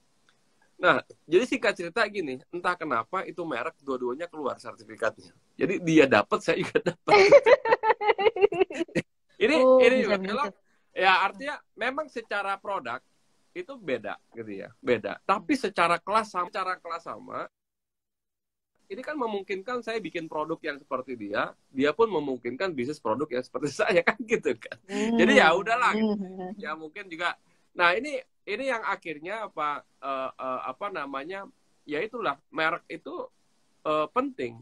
Nah, jadi singkat cerita gini, entah kenapa itu merek dua-duanya keluar sertifikatnya. Jadi dia dapat, saya juga dapat. ini ya artinya memang secara produk itu beda gitu ya, beda. Tapi secara kelas sama, ini kan memungkinkan saya bikin produk yang seperti dia pun memungkinkan bisnis produk yang seperti saya kan gitu kan. Jadi ya udahlah gitu. Ya mungkin juga. Nah, ini yang akhirnya apa namanya? Ya itulah, merek itu penting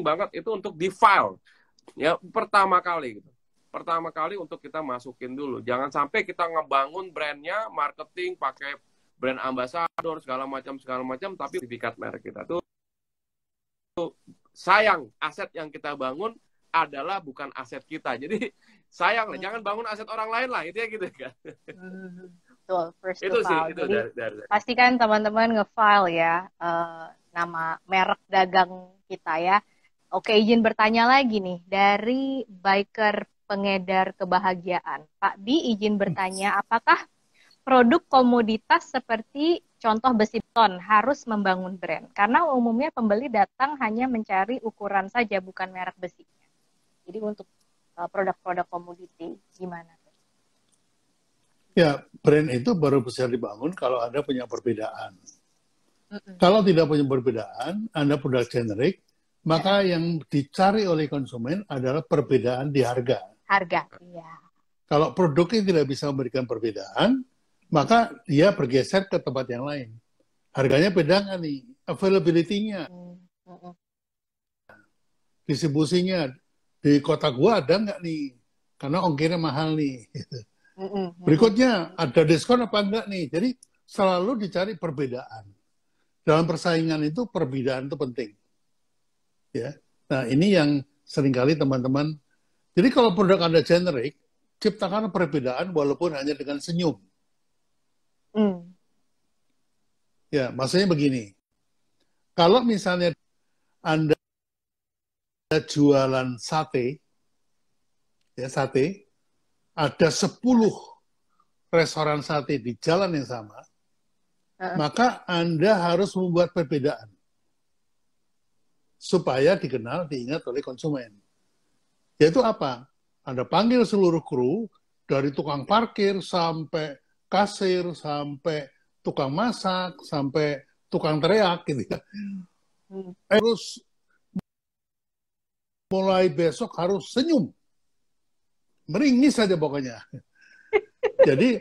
banget itu untuk di-file. Ya, pertama kali gitu. Pertama kali untuk kita masukin dulu. Jangan sampai kita ngebangun brandnya, marketing pakai brand ambassador segala macam tapi sertifikat merek kita tuh sayang aset yang kita bangun adalah bukan aset kita. Jadi sayang lah, jangan bangun aset orang lain lah, itu ya gitu kan. Betul, first Itu to sih, file. itu Jadi dari. pastikan teman-teman nge-file ya nama merek dagang kita ya. Oke, izin bertanya lagi nih dari biker pengedar kebahagiaan. Pak B izin bertanya, apakah produk komoditas seperti contoh besi beton harus membangun brand? Karena umumnya pembeli datang hanya mencari ukuran saja, bukan merek besinya. Jadi untuk produk-produk komoditi gimana? Ya, brand itu baru bisa dibangun kalau Anda punya perbedaan. Kalau tidak punya perbedaan, Anda produk generik, maka yang dicari oleh konsumen adalah perbedaan di harga. Harga, iya. Kalau produknya tidak bisa memberikan perbedaan, maka dia bergeser ke tempat yang lain. Harganya beda nggak nih? Availability-nya, distribusinya, di kota gua ada nggak nih? Karena ongkirnya mahal nih. Berikutnya, ada diskon apa enggak nih? Jadi selalu dicari perbedaan. Dalam persaingan itu perbedaan itu penting. Ya. Nah, ini yang seringkali teman-teman. Jadi kalau produk Anda generik, ciptakan perbedaan walaupun hanya dengan senyum. Ya, maksudnya begini. Kalau misalnya Anda jualan sate, ya sate, ada 10 restoran sate di jalan yang sama, maka Anda harus membuat perbedaan supaya dikenal, diingat oleh konsumen. Yaitu apa? Anda panggil seluruh kru, dari tukang parkir sampai kasir, sampai tukang masak, sampai tukang teriak, gitu ya. Harus mulai besok harus senyum. Meringis saja pokoknya. Jadi,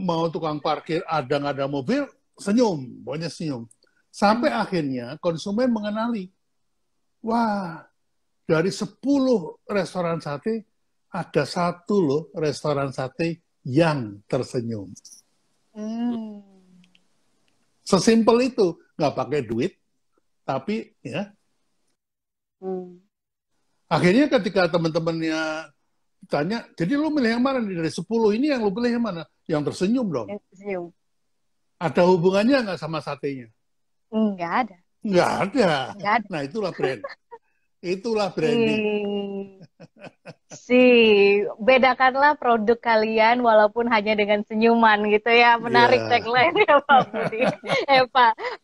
mau tukang parkir ada nggak ada mobil, senyum, pokoknya senyum. Sampai akhirnya konsumen mengenali, wah, dari 10 restoran sate, ada 1 loh restoran sate yang tersenyum. Sesimpel itu, nggak pakai duit, tapi ya. Akhirnya ketika teman-temannya tanya, jadi lu milih yang mana dari 10 ini, yang lu pilih yang mana? Yang tersenyum dong. Yang tersenyum. Ada hubungannya nggak sama satenya? Nggak ada. Nggak ada. Nah, itulah brand. Itulah branding. Bedakanlah produk kalian walaupun hanya dengan senyuman gitu ya. Menarik tagline ya Pak Budi.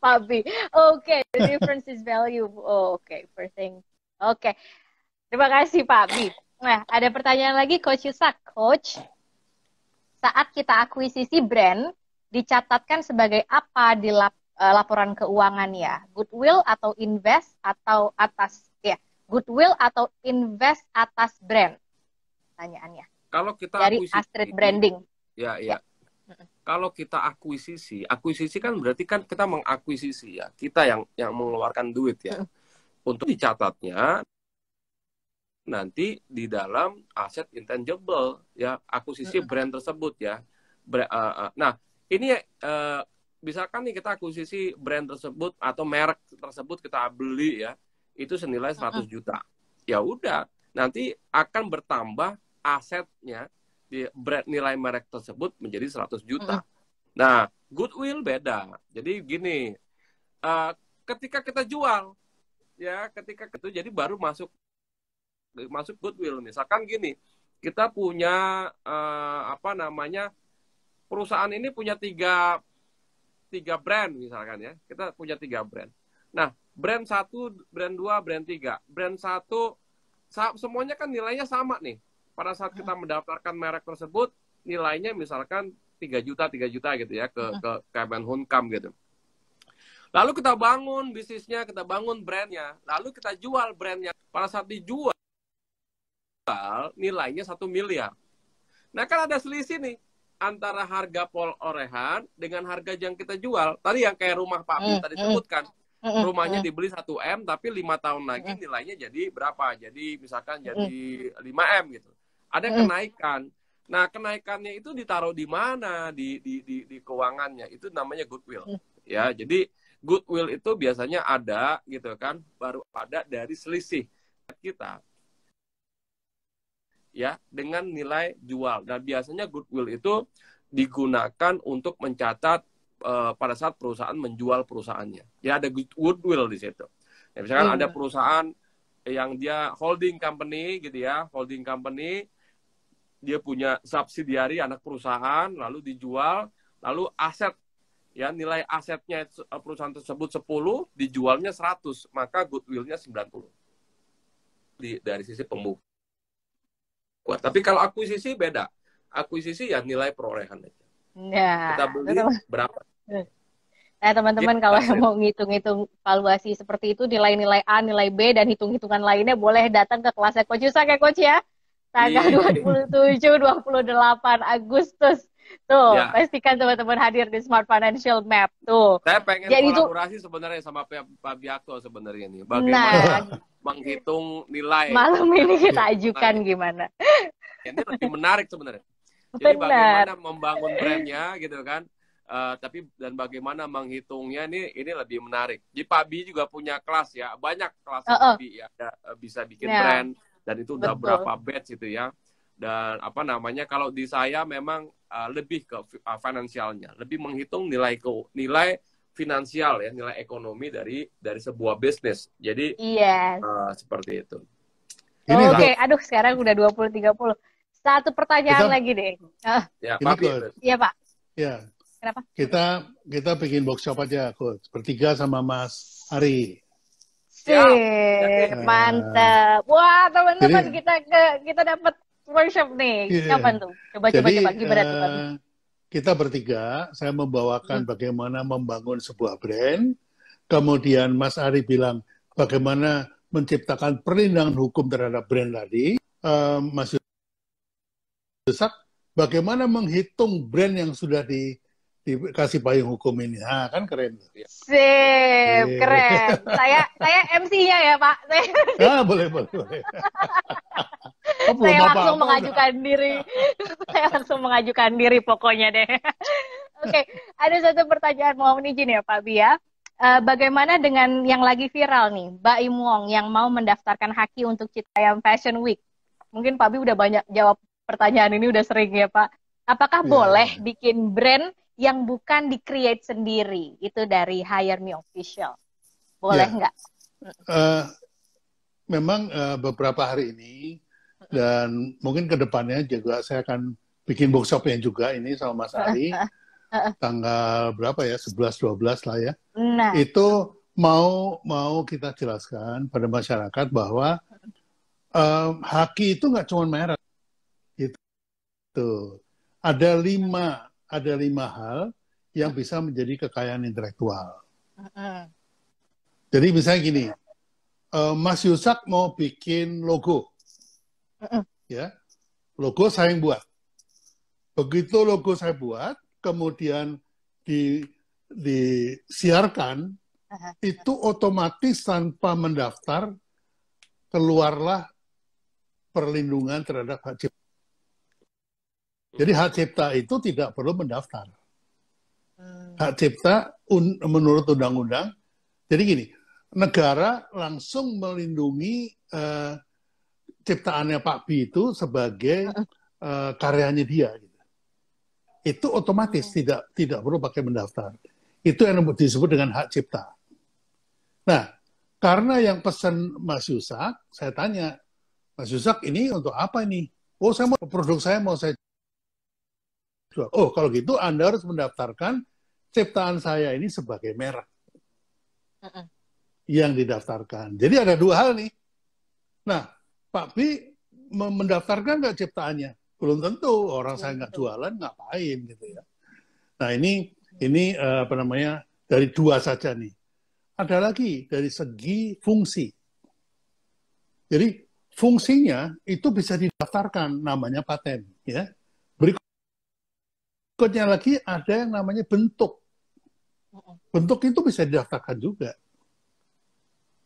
Pak B. Oke, the difference is value. Oke, first thing. Oke. Terima kasih Pak B. Nah, ada pertanyaan lagi Coach Yusak. Coach, saat kita akuisisi brand, dicatatkan sebagai apa di laporan keuangan ya? Goodwill atau invest atau atas goodwill atau invest atas brand? Pertanyaannya. Kalau kita dari Astrid Branding. Ya. Kalau kita akuisisi kan berarti kan kita mengakuisisi ya. Kita yang mengeluarkan duit ya. Untuk dicatatnya nanti di dalam aset intangible ya, akuisisi brand tersebut ya. Nah, ini misalkan nih kita akuisisi brand tersebut atau merek tersebut kita beli ya, itu senilai 100 juta. Ya udah, nanti akan bertambah asetnya di brand nilai merek tersebut menjadi 100 juta. Nah, goodwill beda. Jadi gini, ketika kita jual ya, ketika itu jadi baru masuk goodwill. Misalkan gini, kita punya perusahaan ini punya tiga brand misalkan ya. Kita punya 3 brand. Nah, brand 1, brand 2, brand 3. Brand 1 semuanya kan nilainya sama nih. Pada saat kita mendaftarkan merek tersebut, nilainya misalkan 3 juta gitu ya ke Kemenhumkam gitu. Lalu kita bangun bisnisnya, kita bangun brandnya, lalu kita jual brandnya. Pada saat dijual, nilainya 1 miliar. Nah, kan ada selisih nih antara harga Pol Orehan dengan harga yang kita jual. Tadi yang kayak rumah Pak Bi tadi sebutkan. Rumahnya dibeli 1M, tapi 5 tahun lagi nilainya jadi berapa? Jadi misalkan jadi 5M gitu. Ada kenaikan. Nah, kenaikannya itu ditaruh di mana di keuangannya? Itu namanya goodwill. Ya, jadi goodwill itu biasanya ada gitu kan, baru ada dari selisih kita ya dengan nilai jual. Dan biasanya goodwill itu digunakan untuk mencatat pada saat perusahaan menjual perusahaannya. Ya ada goodwill di situ. Ya, misalkan ada perusahaan yang dia holding company gitu ya, holding company, dia punya subsidiari anak perusahaan, lalu dijual, lalu aset, ya nilai asetnya perusahaan tersebut 10, dijualnya 100, maka goodwill-nya 90. Dari sisi pembukuan. Tapi kalau akuisisi beda. Akuisisi ya nilai perolehan aja. Nah, kita beli berapa. Nah, teman-teman kalau yang mau ngitung-ngitung valuasi seperti itu, nilai-nilai A, nilai B, dan hitung-hitungan lainnya boleh datang ke kelasnya Coach Yusak ya, Coach ya? Tanggal 27-28 Agustus. Tuh, ya. Pastikan teman-teman hadir di Smart Financial Map. Tuh. Saya pengen jadi kolaborasi sebenarnya sama Pak Biakto sebenarnya nih. Bagaimana menghitung nilai. Malam ini kita ajukan gimana. Ini lebih menarik sebenarnya. Jadi bagaimana membangun brandnya gitu kan. Tapi dan bagaimana menghitungnya ini lebih menarik. Jadi Pak Bi juga punya kelas ya. Banyak kelas Pak Bi ya. Bisa bikin brand. Dan itu udah berapa batch itu ya. Dan apa namanya, kalau di saya memang lebih ke finansialnya, lebih menghitung nilai finansial ya, nilai ekonomi dari sebuah bisnis. Jadi seperti itu. Oke, aduh sekarang udah 20.30. Satu pertanyaan lagi deh. Ya, Pak. Iya, Pak. Ya. Kenapa? Kita bikin workshop aja, Coach. Bertiga sama Mas Ari. Mantap. Wah, teman-teman, kita dapat workshop nih. Kapan tuh? Coba gimana tuh, Pak? Kita bertiga, saya membawakan bagaimana membangun sebuah brand. Kemudian Mas Ari bilang bagaimana menciptakan perlindungan hukum terhadap brand tadi. Mas Yusak, bagaimana menghitung brand yang sudah dikasih payung hukum ini. Nah, kan keren. Sip, keren. Saya MC-nya ya, Pak. Boleh. Saya langsung mengajukan diri. Saya langsung mengajukan diri pokoknya deh. Oke, ada satu pertanyaan mohon izin ya, Pak Bi ya. Bagaimana dengan yang lagi viral nih, Mbak Im Wong yang mau mendaftarkan haki untuk Citayam Fashion Week? Mungkin Pak Bi udah banyak jawab pertanyaan ini, udah sering ya, Pak. Apakah boleh bikin brand yang bukan di-create sendiri? Itu dari Hire Me Official. Boleh nggak? Memang beberapa hari ini, dan mungkin ke depannya juga saya akan bikin workshopnya juga ini sama Mas Ari. Tanggal berapa ya? 11-12 lah ya. Nah. Itu mau kita jelaskan pada masyarakat bahwa haki itu nggak cuma merek. Gitu. Ada lima hal yang bisa menjadi kekayaan intelektual. Jadi misalnya gini, Mas Yusak mau bikin logo, ya, logo saya yang buat. Begitu logo saya buat, kemudian disiarkan, itu otomatis tanpa mendaftar keluarlah perlindungan terhadap hak cipta. Jadi hak cipta itu tidak perlu mendaftar. Hak cipta menurut undang-undang. Jadi gini, negara langsung melindungi ciptaannya Pak Bi itu sebagai karyanya dia. Gitu. Itu otomatis tidak perlu pakai mendaftar. Itu yang disebut dengan hak cipta. Nah, karena yang pesan Mas Yusak, saya tanya, Mas Yusak ini untuk apa ini? Oh, produk saya mau saya. Oh, kalau gitu Anda harus mendaftarkan ciptaan saya ini sebagai merek yang didaftarkan. Jadi ada dua hal nih. Nah, Pak Bi mendaftarkan nggak ciptaannya? Belum tentu. Orang saya nggak jualan, ngapain gitu ya. Nah, ini apa namanya, dari dua saja nih. Ada lagi dari segi fungsi. Jadi fungsinya itu bisa didaftarkan, namanya paten. Ya. Berikutnya lagi ada yang namanya bentuk. Bentuk itu bisa didaftarkan juga.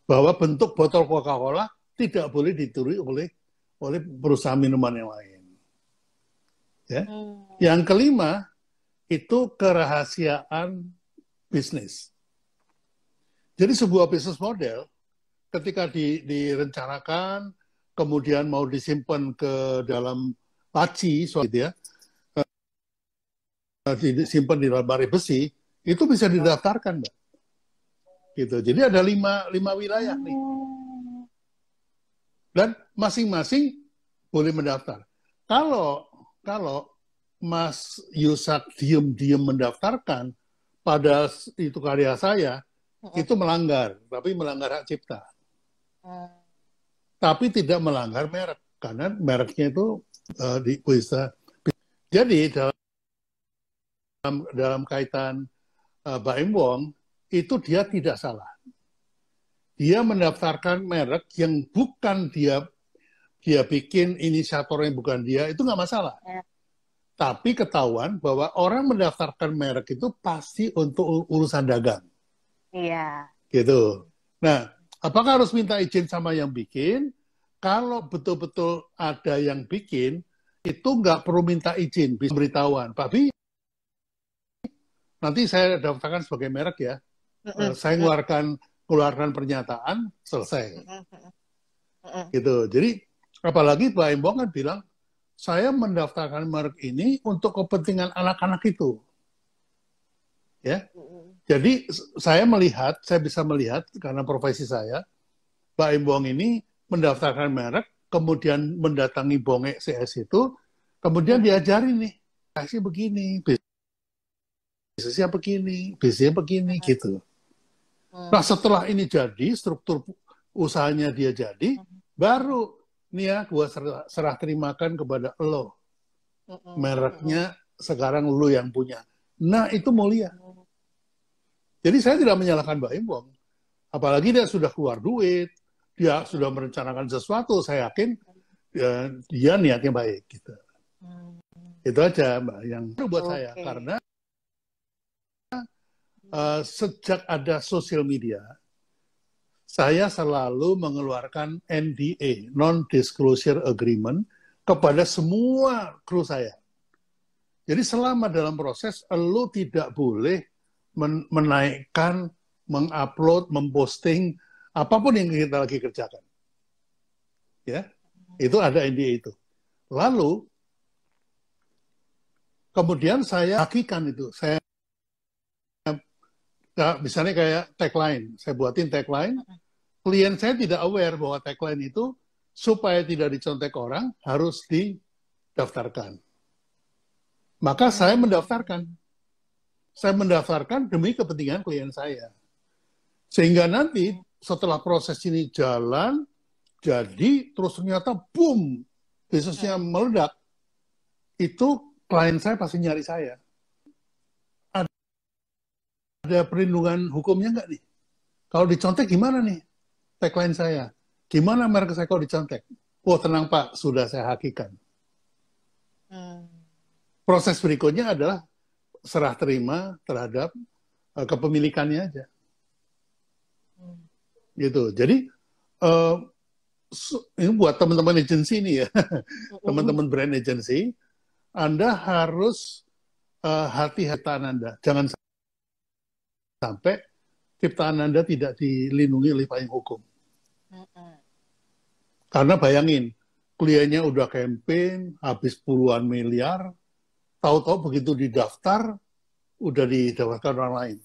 Bahwa bentuk botol Coca-Cola tidak boleh ditiru oleh perusahaan minuman yang lain. Ya. Yang kelima itu kerahasiaan bisnis. Jadi sebuah bisnis model ketika direncanakan, kemudian mau disimpan ke dalam laci, gitu ya, disimpan di lemari besi, itu bisa didaftarkan, Mbak. Gitu. Jadi ada lima wilayah nih. Dan masing-masing boleh mendaftar. Kalau Mas Yusak diem mendaftarkan pada itu karya saya, itu melanggar, tapi melanggar hak cipta. Tapi tidak melanggar merek, karena mereknya itu bisa. Jadi dalam kaitan Baim Wong, itu dia tidak salah. Dia mendaftarkan merek yang bukan dia bikin, inisiatornya bukan dia, itu nggak masalah. Tapi ketahuan bahwa orang mendaftarkan merek itu pasti untuk urusan dagang. Iya. Gitu. Nah, apakah harus minta izin sama yang bikin? Kalau betul-betul ada yang bikin, itu nggak perlu minta izin, bisa beritahuan. Pak Bi, nanti saya daftarkan sebagai merek ya. Saya keluarkan pernyataan, selesai. Gitu. Jadi, apalagi Pak Embong kan bilang, saya mendaftarkan merek ini untuk kepentingan anak-anak itu. Ya. Jadi saya bisa melihat karena profesi saya, Pak Embong ini mendaftarkan merek, kemudian mendatangi Bonge CS itu, kemudian diajarin nih, kasih begini, bisnisnya begini, gitu. Nah setelah ini jadi, struktur usahanya dia jadi, baru nih ya, gua serah terimakan kepada lo. Mereknya sekarang lo yang punya. Nah, itu mulia. Jadi saya tidak menyalahkan Mbak Embong. Apalagi dia sudah keluar duit, dia sudah merencanakan sesuatu, saya yakin dia niatnya baik. Gitu. Itu aja Mbak yang buat saya. Karena sejak ada sosial media, saya selalu mengeluarkan NDA, Non-Disclosure Agreement, kepada semua kru saya. Jadi selama dalam proses, lo tidak boleh menaikkan, mengupload, memposting, apapun yang kita lagi kerjakan. Ya, itu ada NDA itu. Lalu, kemudian saya hakikan itu. Saya misalnya kayak tagline, saya buatin tagline, klien saya tidak aware bahwa tagline itu supaya tidak dicontek orang harus didaftarkan. Maka saya mendaftarkan. Saya mendaftarkan demi kepentingan klien saya. Sehingga nanti setelah proses ini jalan, jadi terus ternyata boom, bisnisnya meledak. Itu klien saya pasti nyari saya. Ada perlindungan hukumnya nggak nih? Kalau dicontek gimana nih tagline saya? Gimana merek saya kalau dicontek? Oh tenang Pak, sudah saya hakikan. Proses berikutnya adalah serah terima terhadap kepemilikannya aja. Gitu. Jadi ini buat teman-teman agensi nih ya, teman-teman brand agency, Anda harus hati-hati Anda. Jangan sampai ciptaan Anda tidak dilindungi oleh payung hukum. Karena bayangin, kliennya udah campaign, habis puluhan miliar, tahu-tahu begitu didaftar, udah didaftarkan orang lain.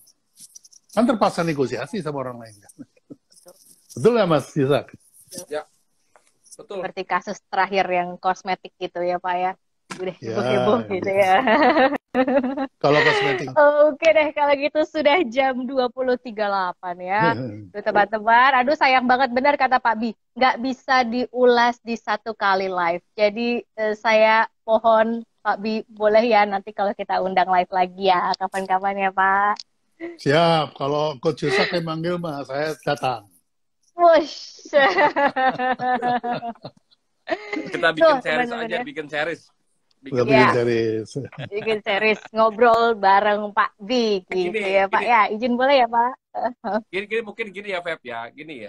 Kan terpaksa negosiasi sama orang lain. Betul ya Mas Yusak? Ya, betul. Seperti kasus terakhir yang kosmetik gitu ya Pak ya. Udah heboh-heboh gitu ya. Kalau kosmetik. Oke deh, kalau gitu sudah jam 20.38 ya. Tuh teman-teman, aduh sayang banget benar kata Pak Bi. Nggak bisa diulas di satu kali live. Jadi saya mohon Pak Bi, boleh ya nanti kalau kita undang live lagi ya. Kapan-kapan ya Pak. Siap, kalau Coach Yusak yang manggil mah saya datang. Wush. Kita bikin series aja, bikin series. Bikin series ngobrol bareng Pak Bi gitu ya Pak ya. Izin boleh ya Pak? Mungkin gini ya Feb ya, gini ya.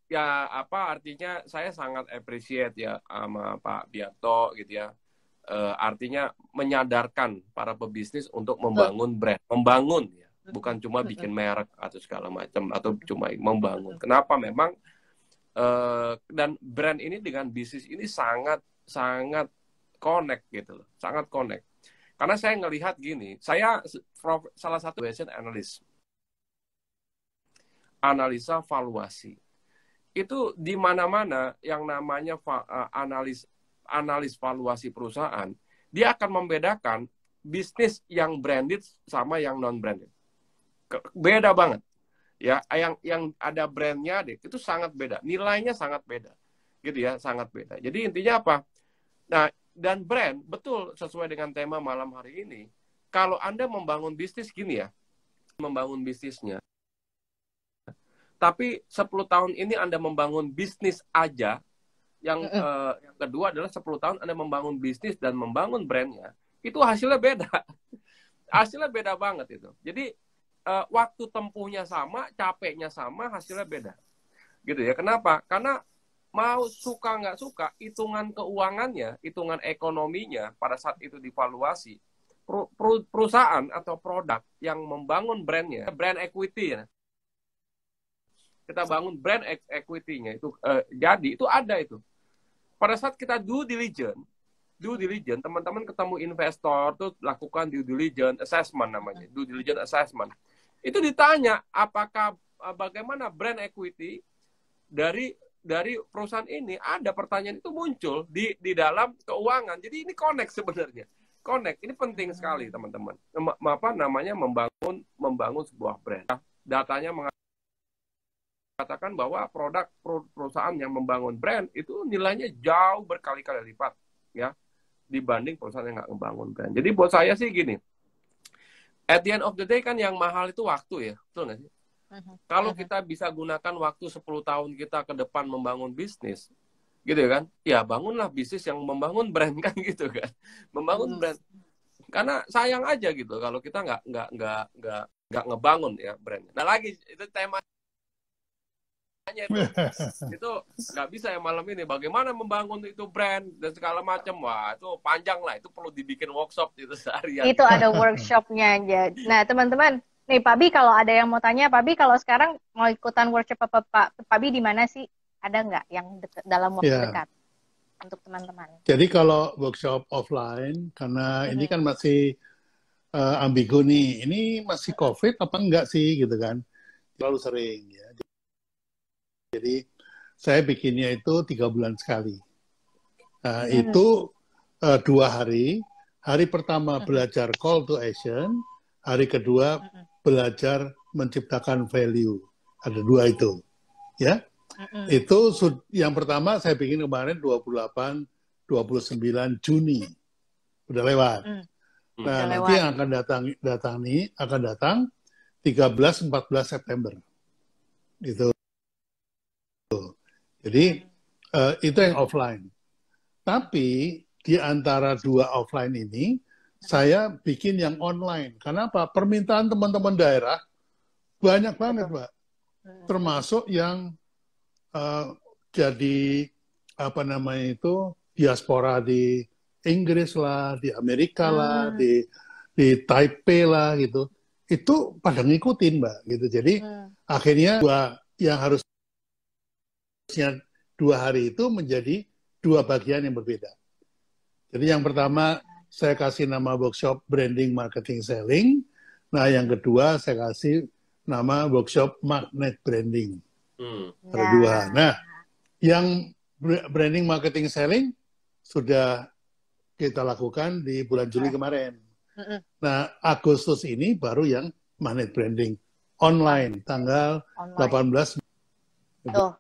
Ya apa artinya saya sangat appreciate ya sama Pak Biarto gitu ya. Artinya menyadarkan para pebisnis untuk membangun brand, membangun ya. bukan cuma bikin merek atau segala macam atau cuma membangun. Kenapa? Memang dan brand ini dengan bisnis ini sangat connect gitu loh, sangat connect. Karena saya ngelihat gini, saya salah satu valuation analyst, analisa valuasi. Itu di mana-mana yang namanya analis valuasi perusahaan, dia akan membedakan bisnis yang branded sama yang non branded. Beda banget. Ya, yang ada brandnya deh, itu sangat beda. Nilainya sangat beda. Gitu ya, sangat beda. Jadi intinya apa? Nah, dan brand, betul sesuai dengan tema malam hari ini. Kalau Anda membangun bisnis gini ya, membangun bisnisnya. Tapi 10 tahun ini Anda membangun bisnis aja. Yang kedua adalah 10 tahun Anda membangun bisnis dan membangun brandnya. Itu hasilnya beda. Hasilnya beda banget itu. Jadi, waktu tempuhnya sama, capeknya sama, hasilnya beda. Gitu ya. Kenapa? Karena mau suka nggak suka, hitungan keuangannya, hitungan ekonominya pada saat itu divaluasi, perusahaan atau produk yang membangun brandnya, brand equity ya. Kita bangun brand equity-nya itu jadi itu ada itu. Pada saat kita due diligence, teman-teman ketemu investor tuh lakukan due diligence assessment namanya, due diligence assessment. Itu ditanya apakah bagaimana brand equity dari perusahaan ini, ada pertanyaan itu muncul di dalam keuangan. Jadi ini connect sebenarnya. Connect ini penting sekali teman-teman. Apa namanya membangun sebuah brand. Datanya mengatakan bahwa produk perusahaan yang membangun brand itu nilainya jauh berkali-kali lipat ya dibanding perusahaan yang nggak membangun brand. Jadi buat saya sih gini. At the end of the day kan yang mahal itu waktu ya, betul nggak sih? Kalau kita bisa gunakan waktu 10 tahun kita ke depan membangun bisnis, gitu kan? Ya bangunlah bisnis yang membangun brand kan gitu kan? Membangun brand. Karena sayang aja gitu kalau kita nggak ngebangun ya brandnya. Nah lagi itu temanya itu nggak bisa ya malam ini. Bagaimana membangun itu brand dan segala macam. Wah itu panjang lah. Itu perlu dibikin workshop itu seharian. Itu ada workshopnya aja. Nah teman-teman, nih Pak Bi kalau ada yang mau tanya, Pak Bi kalau sekarang mau ikutan workshop Pak Bi di mana sih? Ada nggak yang dalam waktu dekat untuk teman-teman? Jadi kalau workshop offline, karena ini kan masih ambigu nih. Ini masih COVID apa enggak sih gitu kan? Terlalu sering ya. Jadi saya bikinnya itu 3 bulan sekali. Nah, itu 2 hari. Hari pertama belajar call to action. Hari kedua belajar menciptakan value. Ada 2 itu. Ya. Itu yang pertama saya bikin kemarin 28, 29 Juni. Udah lewat. Nah, nanti yang akan datang 13, 14 September. Gitu. Jadi itu yang offline. Tapi di antara 2 offline ini saya bikin yang online. Kenapa? Permintaan teman-teman daerah banyak banget, Mbak. Termasuk yang jadi apa namanya itu diaspora di Inggris lah, di Amerika lah, di Taipei lah gitu. Itu pada ngikutin, Mbak, gitu. Jadi akhirnya yang harusnya 2 hari itu menjadi 2 bagian yang berbeda. Jadi yang pertama saya kasih nama workshop branding, marketing, selling. Nah yang kedua saya kasih nama workshop magnet branding. Ada 2. Nah yang branding, marketing, selling sudah kita lakukan di bulan Juli kemarin. Nah Agustus ini baru yang magnet branding online tanggal 18. Tuh.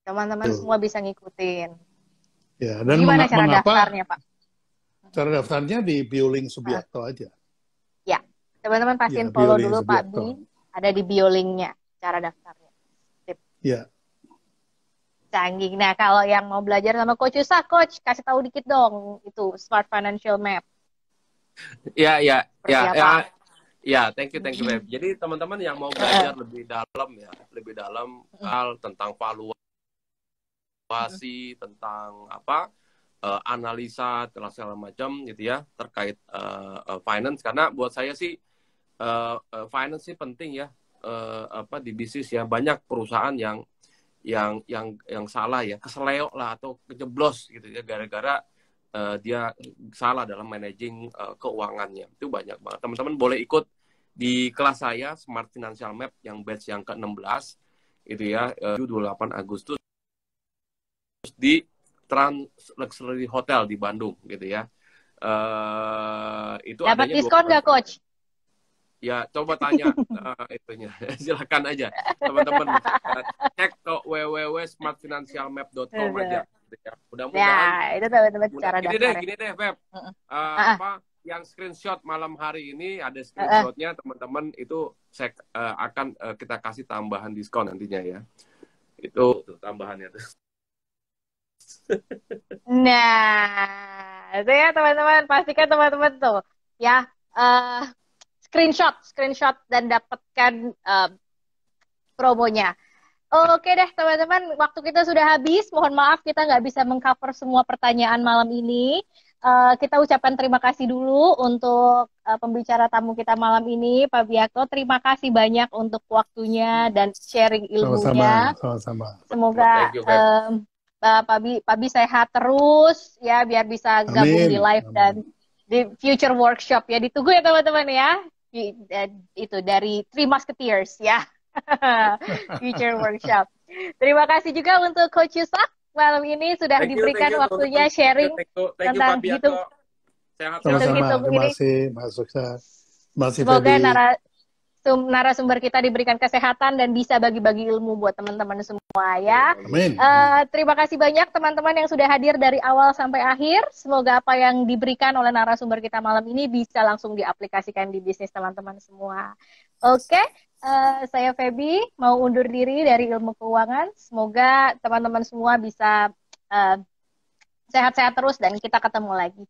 Teman-teman semua bisa ngikutin. Ya, dan gimana cara daftarnya, Pak? Cara daftarnya di BioLink Subiakto aja. Ya, teman-teman pastiin follow dulu Pak Bi. Ada di BioLink-nya cara daftarnya. Sip. Ya. Canggih. Nah, kalau yang mau belajar sama Coach Yusa, Coach, kasih tahu dikit dong itu Smart Financial Map. Ya, thank you, Beb. Jadi teman-teman yang mau belajar lebih dalam hal tentang valuasi, tentang analisa segala macam gitu ya terkait finance, karena buat saya sih finance sih penting ya, di bisnis ya. Banyak perusahaan yang salah ya, keseleo lah atau kejeblos gitu ya, gara-gara dia salah dalam managing keuangannya. Itu banyak banget. Teman-teman boleh ikut di kelas saya Smart Financial Map yang batch yang ke-16 itu ya, 28 Agustus di Trans Luxury Hotel di Bandung gitu ya. Itu dapat diskon nggak, Coach? Ya, coba tanya itunya. Silakan aja teman-teman, cek ke www.smartfinancialmap.com aja. Mudah-mudahan. Ya, itu teman-teman cara daftar. Gini deh, Feb. Yang screenshot malam hari ini ada screenshotnya, teman-teman itu saya akan kita kasih tambahan diskon nantinya ya. Itu tuh tambahannya tuh. Nah, itu ya teman-teman, pastikan teman-teman tuh ya screenshot dan dapatkan promonya. Oke deh teman-teman, waktu kita sudah habis. Mohon maaf kita nggak bisa mengcover semua pertanyaan malam ini. Kita ucapkan terima kasih dulu untuk pembicara tamu kita malam ini, Pak Biakto. Terima kasih banyak untuk waktunya dan sharing ilmunya. Sama-sama. Semoga Pak Bi sehat terus ya, biar bisa gabung di live dan di future workshop ya. Ditunggu ya teman-teman ya. Itu dari Three Musketeers ya. Future workshop. Terima kasih juga untuk Coach Yusak malam ini sudah diberikan waktunya sharing tentang hitung. Sama-sama. Terima kasih, Mas Sukses. Semoga narasumber kita diberikan kesehatan dan bisa bagi-bagi ilmu buat teman-teman semua ya. Amin. Terima kasih banyak teman-teman yang sudah hadir dari awal sampai akhir. Semoga apa yang diberikan oleh narasumber kita malam ini bisa langsung diaplikasikan di bisnis teman-teman semua. Oke, saya Feby mau undur diri dari Ilmu Keuangan. Semoga teman-teman semua bisa sehat-sehat terus dan kita ketemu lagi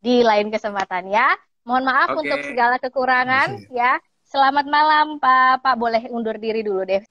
di lain kesempatan ya. Mohon maaf untuk segala kekurangan ya. Selamat malam Pak. Pak boleh undur diri dulu deh.